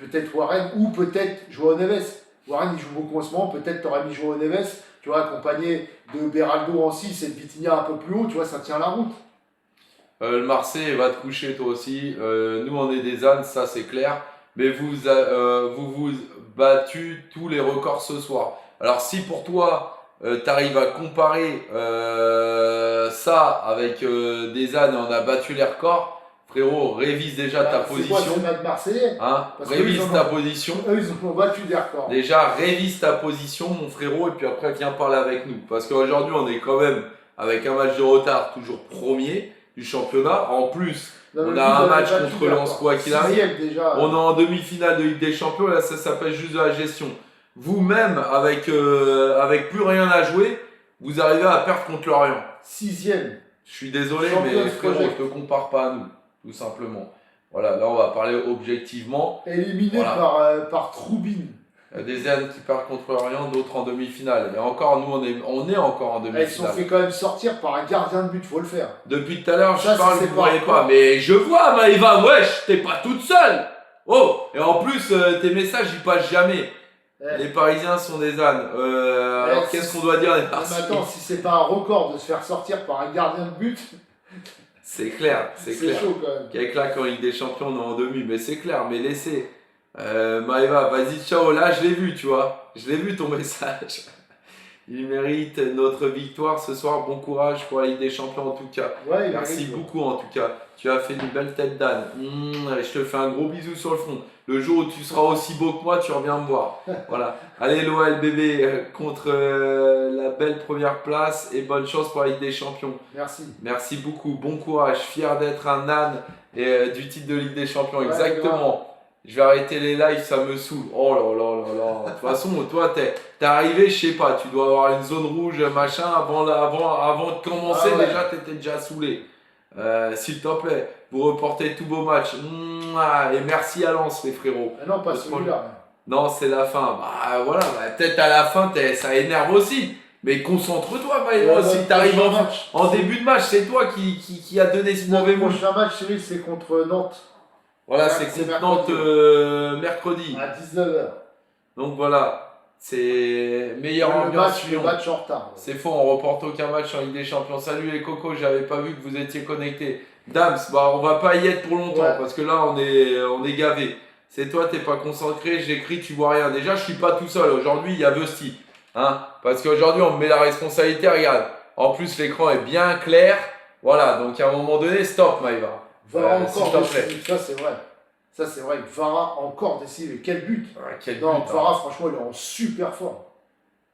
Peut-être Warren ou peut-être Joao Neves. Warren, il joue beaucoup en ce moment. Peut-être tu aurais mis Joao Neves, tu vois, accompagné de Beraldo en 6 et de Vitinha un peu plus haut. Tu vois, ça tient la route. Le Marseille va te coucher toi aussi. Nous on est des ânes, ça c'est clair. Mais vous battu tous les records ce soir. Alors si pour toi tu arrives à comparer ça avec des ânes et on a battu les records, frérot, révise déjà ta Bah, c'est quoi, position. c'est notre Marseillais. Hein, Parce qu'eux, révise ils en ta ont- position. Eux, ils ont battu des records. Déjà, révise ta position, mon frérot, et puis après, viens parler avec nous. Parce qu'aujourd'hui, on est quand même, avec un match de retard, toujours premier du championnat. En plus, Non, mais on vous, a un vous avez match battu contre des Lens, records. quoi qu'il arrive. Sixième déjà. On est en demi-finale de Ligue des Champions, là, ça s'appelle juste de la gestion. Vous-même, avec plus rien à jouer, vous arrivez à perdre contre Lorient. Sixième. Je suis désolé, Champions mais frérot, Project. ne te compare pas à nous, tout simplement. Voilà, là, on va parler objectivement. Éliminé Voilà. par Troubine. Il y a des ânes qui perdent contre Lorient, d'autres en demi-finale. Et encore, nous, on est encore en Ils se sont demi-finale. fait quand même sortir par un gardien de but, faut le faire. Depuis tout à l'heure, Ça, je parle, c'est vous ne pas voyez encore. pas. Mais je vois, Maëva, wesh, t'es pas toute seule. Oh, et en plus, tes messages, ils passent jamais. Eh. Les Parisiens sont des ânes. Alors, si- qu'est-ce qu'on doit dire les Non, mais Parisiens? attends, si c'est pas un record de se faire sortir par un gardien de but, C'est clair, c'est clair. chaud quand même. Qu'avec là, quand Ligue des Champions, on est en demi. Mais c'est clair, mais laissez. Maëva, vas-y, ciao. Là, je l'ai vu, tu vois. Je l'ai vu ton message. Il mérite notre victoire ce soir. Bon courage pour la Ligue des Champions en tout cas. Ouais, il Merci mérite, beaucoup en tout cas. Tu as fait une belle tête d'âne. Je te fais un gros bisou sur le front. Le jour où tu seras aussi beau que moi, tu reviens me voir. Voilà. Allez l'OL bébé contre la belle première place et bonne chance pour la Ligue des Champions. Merci. Merci beaucoup. Bon courage. Fier d'être un âne du titre de Ligue des Champions. Ouais, Exactement. Je vais arrêter les lives, ça me saoule. Oh là là là là. De toute façon, toi, t'es arrivé, je sais pas, tu dois avoir une zone rouge, machin, avant de commencer, Ah ouais. déjà, t'étais déjà saoulé. S'il te plaît, vous reportez tous vos matchs. Et merci à Lens, les frérots. Ah non, pas Le celui-là. Non, c'est la fin. Bah voilà, peut-être à la fin, ça énerve aussi. Mais concentre-toi, Maëva. Si tu arrives en début de match, c'est toi qui a donné ce mauvais mot. Le prochain match, Cyril, c'est contre Nantes. Voilà, c'est contre Nantes mercredi. À 19h. Donc voilà. C'est meilleure ambiance. Le match en retard. C'est faux, on reporte aucun match en Ligue des Champions. Salut les cocos, j'avais pas vu que vous étiez connectés. Dams, bah on va pas y être pour longtemps parce que là on est gavé. C'est toi, t'es pas concentré, j'écris, tu vois rien. Déjà, je suis pas tout seul. Aujourd'hui, il y a Vesti. Hein, parce qu'aujourd'hui, on me met la responsabilité. Regarde, en plus l'écran est bien clair. Voilà, donc à un moment donné, stop Maëva. Vara encore décisif, ça c'est vrai. Ça c'est vrai, Vara encore décisif. Quel but Non, Vara, franchement, il est en super forme.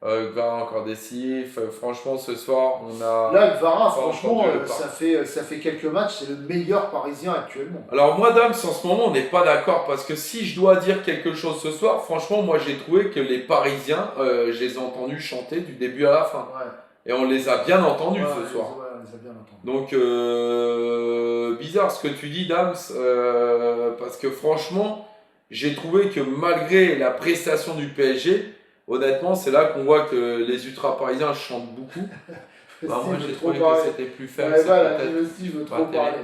Vara encore décisif. Franchement, ce soir, on a... Là, Vara, franchement, ça fait quelques matchs, c'est le meilleur Parisien actuellement. Alors moi, Dams, en ce moment, on n'est pas d'accord parce que si je dois dire quelque chose ce soir, franchement, moi j'ai trouvé que les Parisiens, je les ai entendus chanter du début à la fin. Ouais. Et on les a bien entendus ce soir. Ouais, on les a bien entendus. Donc, bizarre ce que tu dis, Dams, parce que franchement, j'ai trouvé que malgré la prestation du PSG, honnêtement, c'est là qu'on voit que les ultra-parisiens chantent beaucoup. Bah, moi, j'ai trouvé que c'était plus faible. Ouais, voilà, Vesti veut trop parler.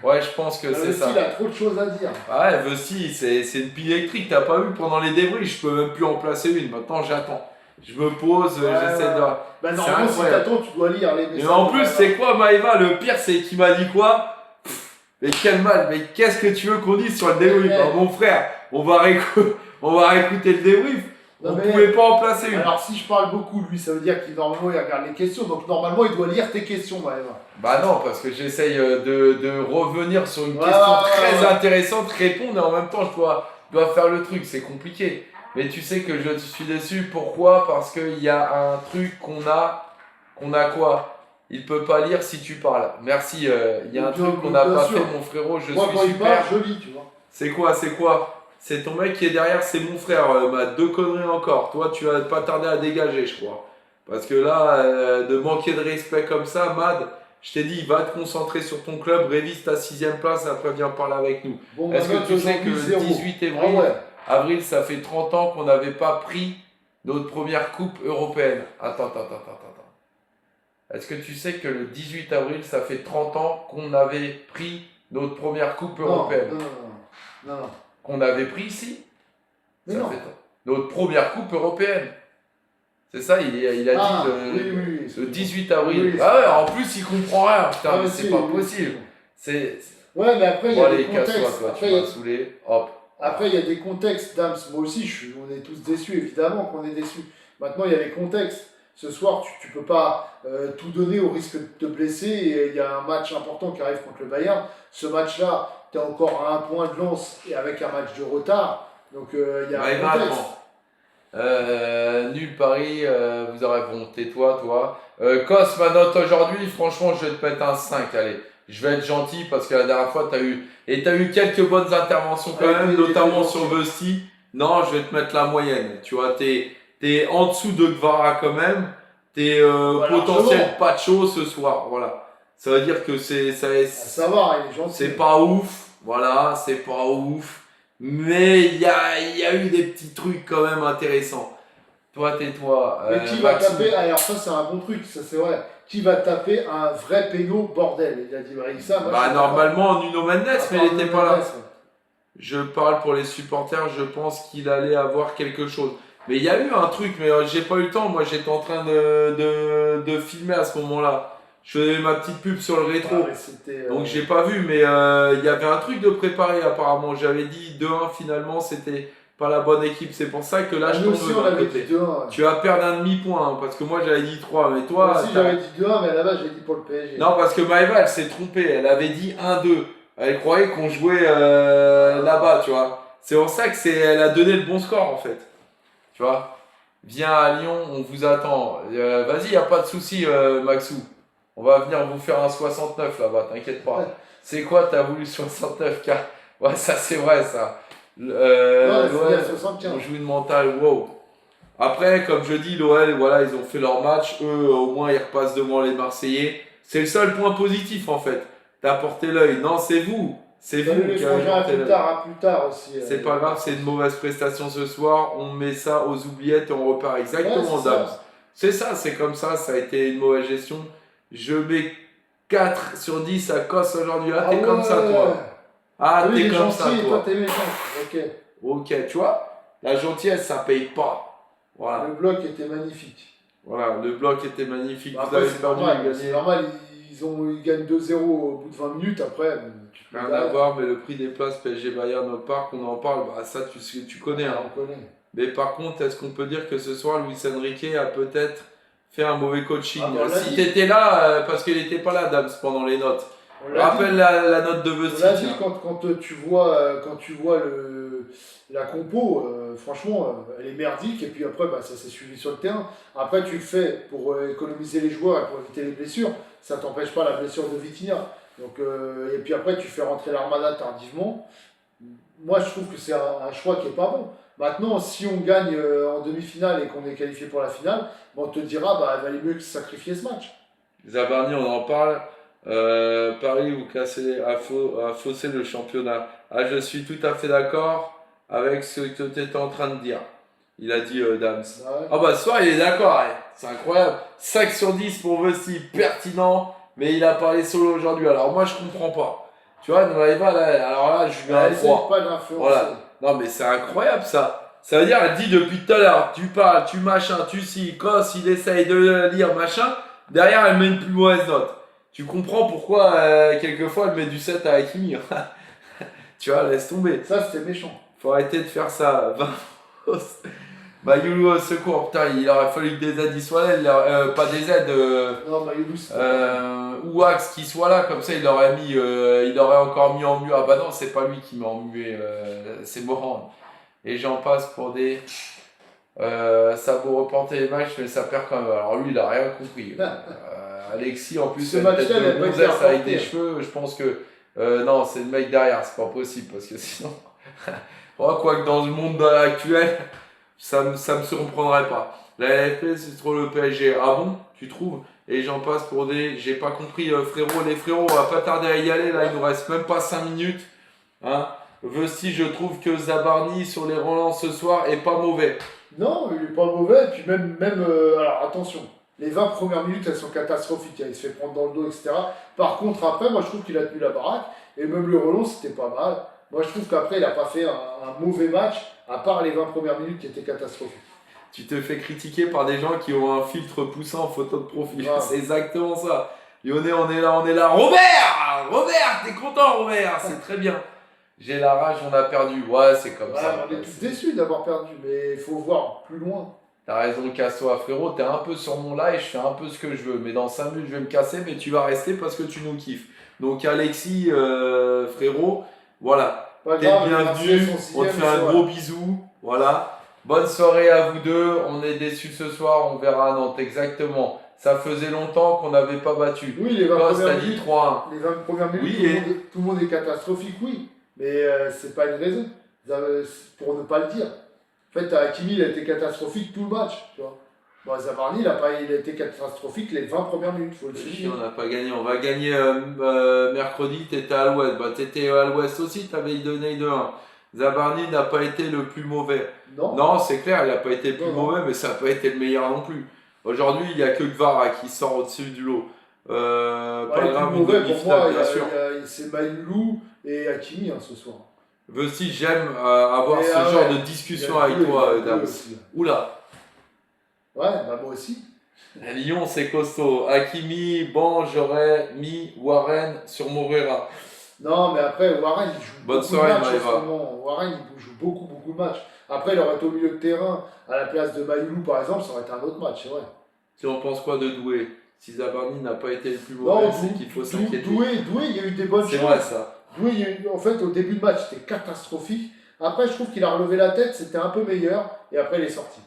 Ouais, je pense que c'est ça. Il a trop de choses à dire. Ouais, Vesti, c'est une pile électrique. T'as pas vu pendant les débris, je peux même plus en placer une. Maintenant, j'attends. Je me pose, j'essaie de... Bah normalement, si t'attends, tu dois lire les messages. Mais en plus, c'est quoi, Maëva? Le pire, c'est qu'il m'a dit quoi? Mais quel mal, mais qu'est-ce que tu veux qu'on dise sur le débrief? Mon frère, on va réécouter le débrief. On ne pouvait pas en placer une. Alors, si je parle beaucoup, lui, ça veut dire qu'il normalement il regarde les questions. Donc, normalement, il doit lire tes questions, Maëva. Bah non, parce que j'essaye de revenir sur une question très intéressante, répondre, et en même temps, je dois faire le truc. C'est compliqué. Mais tu sais que je suis déçu. Pourquoi? Parce qu'il y a un truc qu'on a quoi? Il peut pas lire si tu parles. Merci. Il y a un truc qu'on n'a pas fait, mon frérot. Je suis super. Je lis, tu vois. C'est quoi? C'est ton mec qui est derrière, c'est mon frère. Deux conneries encore. Toi, tu vas pas tarder à dégager, je crois. Parce que là, de manquer de respect comme ça, Mad, je t'ai dit, va te concentrer sur ton club, révise ta 6ème place, après viens parler avec nous. Bon, est-ce que tu sais que le 18 avril, ça fait 30 ans qu'on n'avait pas pris notre première coupe européenne? Attends. Est-ce que tu sais que le 18 avril, ça fait 30 ans qu'on avait pris notre première coupe européenne? Non. Qu'on avait pris ici? Mais non. Notre première coupe européenne. C'est ça, il a dit le 18 avril. Oui, ah ouais, en plus il comprend rien, putain, mais c'est pas possible. Ouais, mais après il y a des contextes. Tu m'as saoulé, hop. Après il y a des contextes, Dams, moi aussi on est tous déçus, évidemment qu'on est déçus. Maintenant il y a des contextes. Ce soir tu peux pas tout donner au risque de te blesser et il y a un match important qui arrive contre le Bayern. Ce match-là, tu es encore à un point de lance et avec un match de retard. Donc il y a un contexte. Nul Paris, vous aurez bon, tais-toi, toi. Cos, ma note aujourd'hui, franchement, je vais te mettre un 5, allez. Je vais être gentil parce que la dernière fois, t'as eu quelques bonnes interventions quand même, notamment sur Vesti. Non, je vais te mettre la moyenne. Tu vois, t'es en dessous de Gvara quand même. T'es potentiel Pacho ce soir, voilà. Ça veut dire que c'est pas ouf, voilà, c'est pas ouf. Mais il y a eu des petits trucs quand même intéressants. Toi, tais-toi. Mais qui va taper? Alors ça c'est un bon truc, ça c'est vrai. Qui va taper un vrai péno bordel? Il a dit ça. Bah normalement Nuno Mendes, mais il n'était pas là. Je parle pour les supporters, je pense qu'il allait avoir quelque chose. Mais il y a eu un truc, mais j'ai pas eu le temps. Moi j'étais en train de filmer à ce moment-là. Je faisais ma petite pub sur le rétro, donc j'ai pas vu, mais il y avait un truc de préparé apparemment. J'avais dit 2-1, finalement c'était pas la bonne équipe, c'est pour ça que là je tombe d'un côté. Tu vas perdre un demi-point, hein, parce que moi j'avais dit 3, mais toi... Moi aussi j'avais dit 2-1, mais là-bas j'ai dit pour le PSG. Non, parce que Maëva elle s'est trompée, elle avait dit 1-2. Elle croyait qu'on jouait là-bas, tu vois. C'est pour ça que elle a donné le bon score en fait. Tu vois, viens à Lyon, on vous attend. Vas-y, y a pas de souci, Maxou. On va venir vous faire un 69 là-bas, t'inquiète pas. C'est quoi, t'as voulu 69K? Ouais, ça c'est vrai ça. l'OL, on joue une mentale, wow. Après, comme je dis, l'OL, voilà, ils ont fait leur match. Eux, au moins, ils repassent devant les Marseillais. C'est le seul point positif en fait. T'as porté l'œil. Non, c'est vous. C'est vous qui avez porté l'œil. Plus tard aussi. C'est pas grave, c'est une mauvaise prestation ce soir. On met ça aux oubliettes et on repart exactement Dams. C'est ça, c'est comme ça a été une mauvaise gestion. Je mets 4 sur 10 à Kos aujourd'hui. Ah, t'es comme ça, toi. Ah, lui, il t'es est comme gentil, ça, et toi, toi. t'es méchant. Ok. Ok, tu vois, la gentillesse, ça paye pas. Voilà, Le bloc était magnifique. voilà, le bloc était magnifique. Bah, Vous après, avez c'est perdu normal. et C'est gagné. normal. Ils gagnent 2-0 au bout de 20 minutes. Après, tu peux Rien à derrière. voir, mais le prix des places PSG Bayern au parc, on en parle, bah ça tu connais. Hein. On connaît. Mais par contre, est-ce qu'on peut dire que ce soir, Luis Enrique a peut-être fait un mauvais coaching? Ah, bah, on l'a Si dit. t'étais là, parce qu'il n'était pas là, Dams, pendant les notes. On l'a dit. Rappelle la note de On Vesti. l'a dit tiens. quand tu vois la compo, franchement, elle est merdique. Et puis après, bah, ça s'est suivi sur le terrain. Après, tu le fais pour économiser les joueurs et pour éviter les blessures. Ça t'empêche pas la blessure de Vitinha. Donc, et puis après, tu fais rentrer l'Armada tardivement. Moi, je trouve que c'est un choix qui est pas bon. Maintenant, si on gagne en demi-finale et qu'on est qualifié pour la finale, bah, on te dira, bah, il valait mieux que sacrifier ce match. Zabarni, on en parle. Paris, vous cassez à fausser le championnat. Ah, je suis tout à fait d'accord avec ce que tu étais en train de dire. Il a dit Dams. Ouais. Ah bah ce soir il est d'accord, ouais. C'est incroyable. 5 sur 10 pour Vesti, pertinent, mais il a parlé solo aujourd'hui. Alors moi je comprends pas. Tu vois, Noëva, là, alors là je lui mets un Essaye 3. pas de l'influencer. Voilà. Non mais c'est incroyable ça. Ça veut dire, elle dit depuis tout à l'heure, tu parles, tu machin, tu si, Kos, il essaye de lire machin. Derrière elle met une plus mauvaise note. Tu comprends pourquoi quelquefois elle met du 7 à Hakimi. Tu vois, laisse tomber. Ça, c'était méchant. Faut arrêter de faire ça. Bah Youlou au secours, putain, il aurait fallu que des aides y soient là, pas des aides, Non, Mayoulou, c'était ou Axe qui soit là, comme ça il aurait il aurait encore mis en muet. Ah bah non, c'est pas lui qui met en muet, c'est Morand. Et j'en passe pour des, ça vous reporter les matchs, mais ça perd quand même. Alors lui, il a rien compris. Alexis, en plus, Ce a une match-là, tête il a de pas été gonzesse avec reporté. des cheveux. Je pense que non, c'est le mec derrière, c'est pas possible parce que sinon, quoi que dans le monde actuel. Ça me surprendrait pas. La LFP, c'est trop le PSG. Ah bon, tu trouves? Et j'en passe pour des. J'ai pas compris, frérot. Les frérots, on va pas tarder à y aller. Là, il nous reste même pas 5 minutes. Hein? Vesti, je trouve que Zabarni sur les relances ce soir est pas mauvais. Non, il est pas mauvais. Et puis alors attention, les 20 premières minutes, elles sont catastrophiques. Il se fait prendre dans le dos, etc. Par contre, après, moi, je trouve qu'il a tenu la baraque. Et même le relance, c'était pas mal. Moi, je trouve qu'après, il a pas fait un mauvais match, à part les 20 premières minutes qui étaient catastrophiques. Tu te fais critiquer par des gens qui ont un filtre poussant en photo de profil. Ouais. C'est exactement ça. Lyonnais, on est là. Robert, t'es content, Robert? C'est très bien. J'ai la rage, on a perdu. Ouais, c'est comme Ouais, ça. on est tous déçus d'avoir perdu, mais il faut voir plus loin. T'as raison, casse-toi, frérot. T'es un peu sur mon live, je fais un peu ce que je veux. Mais dans 5 minutes, je vais me casser, mais tu vas rester parce que tu nous kiffes. Donc, Alexis, frérot, voilà. Pas T'es grave, le bienvenu. Marseille, son On te sixième, fait un c'est gros vrai. bisou. Voilà. Bonne soirée à vous deux. On est déçus ce soir. On verra à Nantes. Exactement. Ça faisait longtemps qu'on n'avait pas battu. Oui, les 20 Kos, t'as premières dit minutes, 3-1. les 20 premières minutes, Oui, tout le monde est catastrophique, oui. Mais c'est pas une raison, pour ne pas le dire. En fait, Hakimi, il a été catastrophique tout le match, tu vois. Bon, Zabarni, il a été catastrophique les 20 premières minutes, faut le Le souligner. chien, on n'a pas gagné. On va gagner mercredi. T'étais à l'ouest. Bah, t'étais à l'ouest aussi. T'avais donné 2-1. Zabarni n'a pas été le plus mauvais. Non, Non, c'est clair, il n'a pas été le plus Non. mauvais, mais ça n'a pas été le meilleur non plus. Aujourd'hui, il n'y a que Gvara qui sort au-dessus du lot. Pas les grave, plus une mauvais pour demi-finale, moi, bien sûr. c'est Maïlou et Hakimi ce soir. Vesti, j'aime avoir Et, ce ah genre ouais, de discussion il y a avec deux, toi, il y a deux Dams. aussi. Oula, Ouais, bah moi aussi. Lyon, c'est costaud. Hakimi, bon, j'aurais mis Warren sur Morera. Non, mais après, Warren, il joue Bonne beaucoup soirée, de matchs en Maëva. ce moment. Warren, il joue beaucoup de matchs. Après, il aurait été au milieu de terrain, à la place de Maïlou, par exemple, ça aurait été un autre match, c'est vrai. Tu en penses quoi de Doué? Si Zabarni n'a pas été le plus mauvais, Non, c'est qu'il faut s'inquiéter. Doué, il y a eu des bonnes C'est choses. vrai ça. Doué, en fait, au début de match, c'était catastrophique. Après, je trouve qu'il a relevé la tête, c'était un peu meilleur, et après, il est sorti.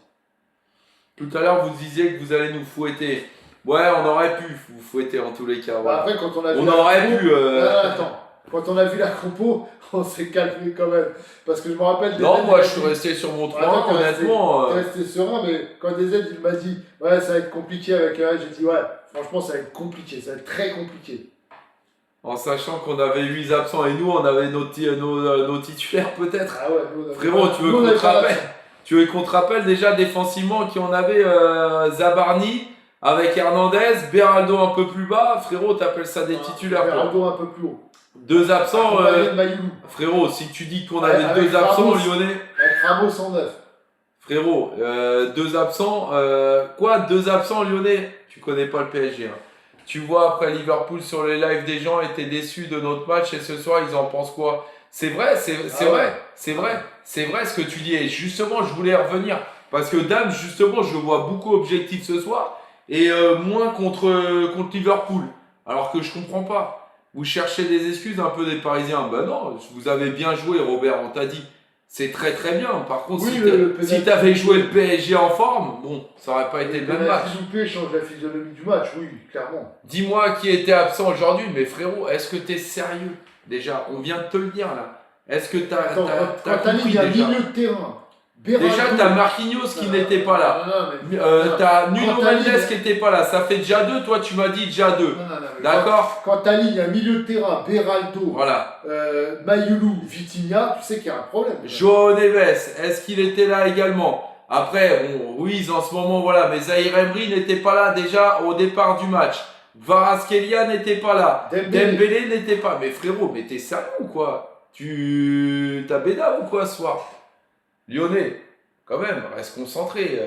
Tout à l'heure, vous disiez que vous allez nous fouetter. Ouais, on aurait pu vous fouetter en tous les cas. Bah, Voilà. après, quand on a vu On la aurait compo- pu. Attends, quand on a vu la compo, on s'est calmé quand même. Parce que je me rappelle des Non, aides, moi il je m'a suis dit- resté sur mon 3, Attends, honnêtement. T'es resté serein, mais quand des aides, il m'a dit ouais, ça va être compliqué avec j'ai dit ouais, franchement, ça va être compliqué, ça va être très compliqué. En sachant qu'on avait 8 absents et nous on avait nos titulaires peut-être. Ah ouais, nous, on a- Frérot, tu veux nous, on qu'on avait te pas rappelle l'accent. Tu veux qu'on te rappelle déjà défensivement qui on avait Zabarni avec Hernandez, Beraldo un peu plus bas. Frérot, t'appelles ça des titulaires quoi. Beraldo un peu plus haut. Deux absents. Mayoulou. Frérot, si tu dis qu'on avait deux absents lyonnais. Avec Ramos en neuf. Frérot, deux absents. Quoi, deux absents lyonnais? Tu connais pas le PSG. Hein. Tu vois après Liverpool sur les lives des gens étaient déçus de notre match et ce soir ils en pensent quoi? C'est vrai, c'est vrai ce que tu dis. Et justement, je voulais revenir parce que Dame, justement, je le vois beaucoup objectif ce soir et moins contre Liverpool. Alors que je comprends pas. Vous cherchez des excuses un peu des Parisiens. Ben non, vous avez bien joué, Robert. On t'a dit. C'est très très bien. Par contre, oui, si tu avais joué le PSG en forme, bon, ça aurait pas été le même match. Le change la physionomie du match, oui, clairement. Dis-moi qui était absent aujourd'hui, mais frérot, est-ce que tu es sérieux? Déjà, on vient de te le dire là. Est-ce que tu as compris déjà milieu de terrain. Déjà, tu as Marquinhos qui n'était pas là. Tu as Nuno Mendes qui n'était pas là. Ça fait déjà deux. Toi, tu m'as dit déjà deux. D'accord? Quand tu alignes un milieu de terrain, Beraldo, voilà. Mayoulou, Vitinha, tu sais qu'il y a un problème. João Neves, est-ce qu'il était là également? Après, bon, Ruiz en ce moment, voilà. Mais Zahir Emery n'était pas là déjà au départ du match. Kvaratskhelia n'était pas là. Dembélé n'était pas. Mais frérot, mais t'es sérieux ou quoi? T'as bédave ou quoi ce soir? Lyonnais, quand même, reste concentré.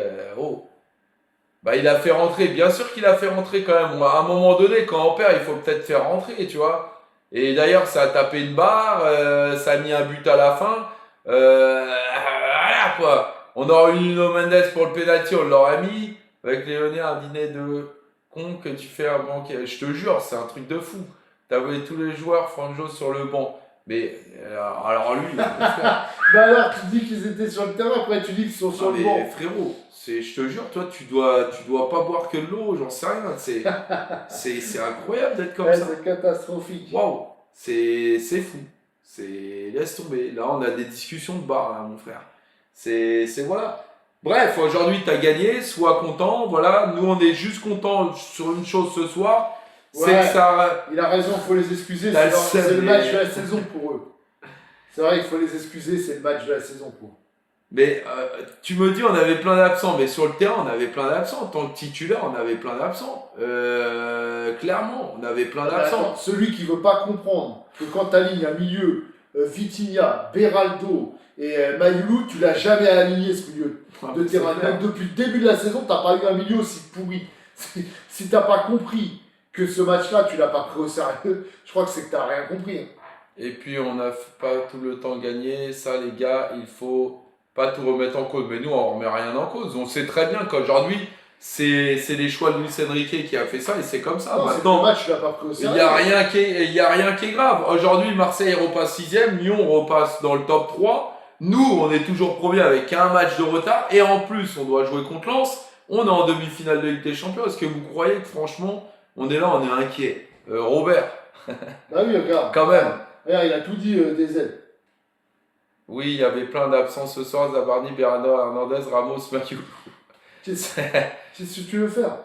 Bah, il a fait rentrer, bien sûr qu'il a fait rentrer quand même. À un moment donné, quand on perd, il faut peut-être faire rentrer, tu vois. Et d'ailleurs, ça a tapé une barre, ça a mis un but à la fin. Voilà quoi. On aurait eu Nuno Mendes pour le penalty, on l'aurait mis. Avec les Lyonnais, un dîner de con que tu fais un banquet. Je te jure, c'est un truc de fou. T'avais tous les joueurs, Franjo sur le banc. Mais alors lui, bah alors tu dis qu'ils étaient sur le terrain, après tu dis qu'ils sont sur le banc. Frérot, je te jure, toi tu dois pas boire que de l'eau, j'en sais rien. C'est incroyable d'être comme ça. C'est catastrophique. Waouh, c'est fou. Laisse tomber. Là on a des discussions de bar là, mon frère. C'est voilà. Bref, aujourd'hui tu as gagné, sois content. Voilà, nous on est juste contents sur une chose ce soir. Ouais, c'est que ça... il a raison, il faut les excuser, c'est le match de la saison pour eux. C'est vrai qu'il faut les excuser, c'est le match de la saison pour eux. Mais tu me dis on avait plein d'absents, mais sur le terrain on avait plein d'absents. En tant que titulaire on avait plein d'absents. Clairement, on avait plein d'absents. Attends, celui qui veut pas comprendre que quand tu alignes un milieu, Vitinha, Beraldo et Mayoulou, tu l'as jamais aligné ce milieu de terrain. Même depuis le début de la saison, tu n'as pas eu un milieu aussi pourri. Si tu n'as pas compris que ce match-là, tu l'as pas pris au sérieux, je crois que c'est que tu n'as rien compris. Et puis, on n'a pas tout le temps gagné. Ça, les gars, il faut pas tout remettre en cause. Mais nous, on remet rien en cause. On sait très bien qu'aujourd'hui, c'est les choix de Luis Enrique qui a fait ça et c'est comme ça. Non, maintenant, le match, tu l'as pas pris au sérieux. Il n'y a rien qui est grave. Aujourd'hui, Marseille repasse 6ème, Lyon repasse dans le top 3. Nous, on est toujours premier avec un match de retard. Et en plus, on doit jouer contre Lens. On est en demi-finale de Ligue des Champions. Est-ce que vous croyez que franchement, on est là, on est inquiet? Robert. Bah oui, regarde. Quand même. Regarde, il a tout dit des ailes. Oui, il y avait plein d'absences ce soir. Zabarni, Berardo, Hernandez, Ramos, Makiou. Qu'est-ce que tu veux faire?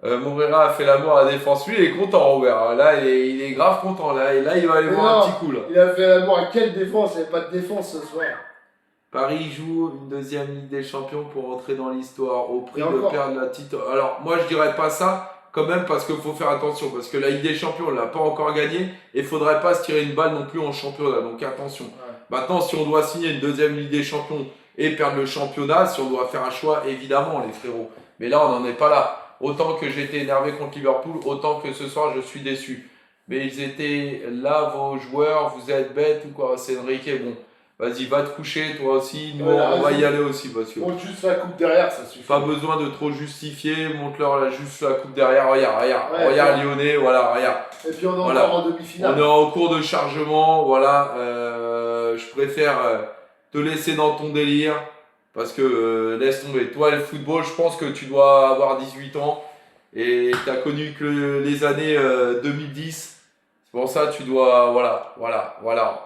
Moreira a fait l'amour à la défense. Lui, il est content, Robert. Là, il est grave content. Là, et là il va aller voir un petit coup. Là. Il a fait l'amour à quelle défense? Il n'y avait pas de défense ce soir. Paris joue une deuxième Ligue des Champions pour entrer dans l'histoire au prix de perdre la titre. Alors, moi, je dirais pas ça quand même parce qu'il faut faire attention. Parce que la Ligue des Champions, on ne l'a pas encore gagnée. Et il ne faudrait pas se tirer une balle non plus en championnat. Donc, attention. Ouais. Maintenant, si on doit signer une deuxième Ligue des Champions et perdre le championnat, si on doit faire un choix, évidemment, les frérots. Mais là, on n'en est pas là. Autant que j'étais énervé contre Liverpool, autant que ce soir, je suis déçu. Mais ils étaient là, vos joueurs, vous êtes bêtes ou quoi? C'est Enrique, bon. Vas-y, va te coucher, toi aussi. Nous, on va y aller aussi, monsieur. Montre juste la coupe derrière, ça suffit. Pas besoin de trop justifier. Montre-leur juste la coupe derrière. Regarde, Lyonnais, voilà, regarde. Et puis, on est encore en demi-finale. On est en cours de chargement, voilà. Je préfère te laisser dans ton délire. Parce que, laisse tomber. Toi, le football, je pense que tu dois avoir 18 ans. Et tu as connu que les années 2010. C'est pour ça que tu dois, voilà.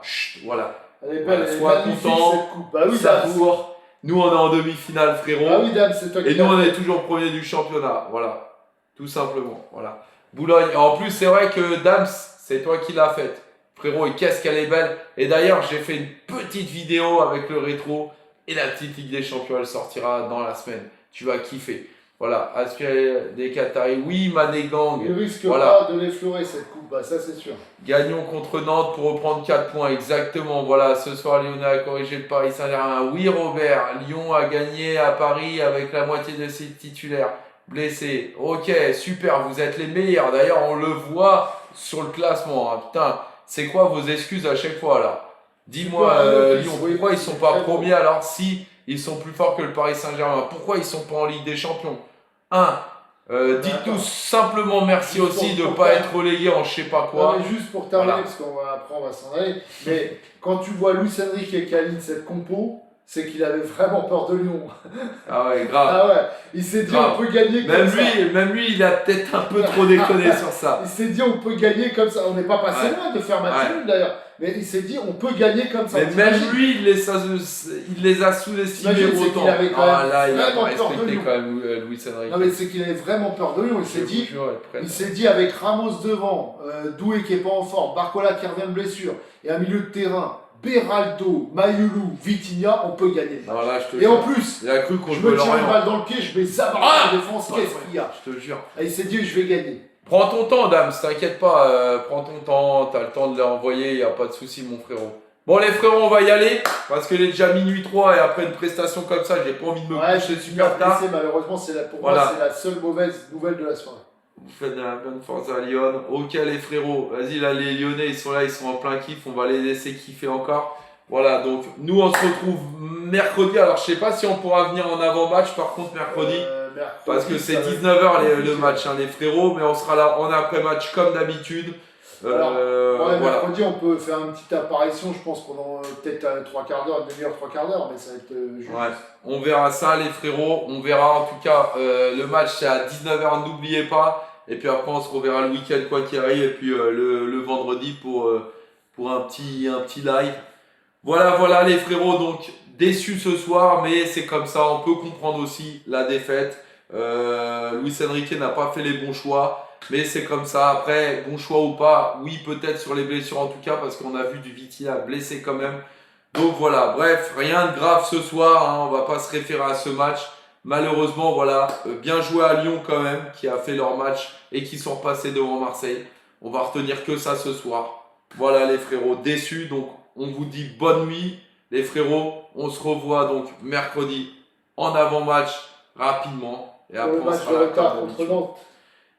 Chut, voilà. Elle est belle, sois content, bah oui, savoure. Nous, on est en demi-finale, frérot. Ah oui, Dame, c'est toi qui. Et nous, on est toujours premier du championnat. Voilà. Tout simplement. Voilà. Boulogne. En plus, c'est vrai que Dams, c'est toi qui l'as faite. Frérot, et qu'est-ce qu'elle est belle. Et d'ailleurs, j'ai fait une petite vidéo avec le rétro. et la petite Ligue des Champions, elle sortira dans la semaine. Tu vas kiffer. Voilà, aspirer des Qataris, oui, Mané Gang. Il ne risque voilà. pas de l'effleurer cette coupe, bah, ça c'est sûr. Gagnons contre Nantes pour reprendre 4 points, exactement. Voilà, ce soir, Lyonnais a corrigé le Paris Saint-Germain. Oui, Robert, Lyon a gagné à Paris avec la moitié de ses titulaires blessés. Ok, super, vous êtes les meilleurs. D'ailleurs, on le voit sur le classement. Hein. Putain, c'est quoi vos excuses à chaque fois là? Dis-moi, Lyon, pourquoi ils sont pas premiers alors si ils sont plus forts que le Paris Saint-Germain? Pourquoi ils sont pas en Ligue des Champions? Dites-nous simplement merci aussi de ne pas être relégué en je sais pas quoi. Non, mais juste pour terminer, parce qu'après on va s'en aller, mais quand tu vois Luis Enrique qui aligne cette compo, c'est qu'il avait vraiment peur de Lyon. Ah ouais, grave. Ah ouais, il s'est dit on peut gagner comme ça. Même lui, il a peut-être un peu trop déconné sur ça. Il s'est dit on peut gagner comme ça. On n'est pas passé loin de faire match nul d'ailleurs. Mais il s'est dit on peut gagner comme ça. Mais même lui, il les a sous-estimés autant. Là, il a pas respecté quand même Luis Enrique. Non mais c'est qu'il avait vraiment peur de Lyon. Il s'est dit avec Ramos devant, Doué qui est pas en forme, Barcola qui revient de blessure, et un milieu de terrain, Beraldo, Mayulu, Vitinha, on peut gagner. Non, là, et en plus, il a cru qu'on je me tire une balle dans le pied, je mets Zabarra en défense, qu'est-ce qu'il y a? Je te jure. Et il s'est dit je vais gagner. Prends ton temps, Dame, t'inquiète pas, prends ton temps, t'as le temps de l'envoyer, y a pas de souci, mon frérot. Bon, les frérots, on va y aller, parce qu'il est déjà minuit 3 et après une prestation comme ça, j'ai pas envie de me coucher super tard. Malheureusement, pour moi, c'est la seule mauvaise nouvelle de la soirée. Vous faites de la bonne force à Lyon. Ok, les frérots, vas-y, là, les Lyonnais, ils sont là, ils sont en plein kiff, on va les laisser kiffer encore. Voilà, donc nous, on se retrouve mercredi. Alors, je sais pas si on pourra venir en avant-match, par contre, mercredi. Parce que c'est 19h le match, hein, les frérots, mais on sera là en après-match comme d'habitude. Mercredi, on peut faire une petite apparition, je pense, pendant peut-être 3 quarts d'heure, une demi-heure, 3 quarts d'heure, mais ça va être juste. Ouais, on verra ça, les frérots. On verra en tout cas, le match c'est à 19h, n'oubliez pas. Et puis après, on se reverra le week-end, quoi qu'il arrive, et puis le vendredi pour un petit live. Voilà, les frérots, donc déçus ce soir, mais c'est comme ça, on peut comprendre aussi la défaite. Luis Enrique n'a pas fait les bons choix, mais c'est comme ça. Après, bon choix ou pas, oui, peut-être sur les blessures en tout cas, parce qu'on a vu du Vitinha blessé quand même. Donc voilà, bref, rien de grave ce soir, hein, on va pas se référer à ce match. Malheureusement, voilà, bien joué à Lyon quand même, qui a fait leur match et qui sont repassés devant Marseille. On va retenir que ça ce soir. Voilà les frérots, déçus, donc on vous dit bonne nuit. Les frérots, on se revoit donc mercredi en avant-match rapidement. Et après, on sera là comme d'habitude.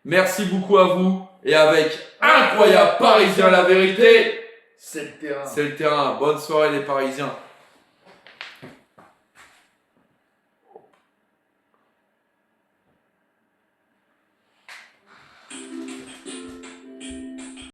Merci beaucoup à vous. Et avec Incroyable Parisien, la vérité, c'est le terrain. C'est le terrain. Bonne soirée les Parisiens.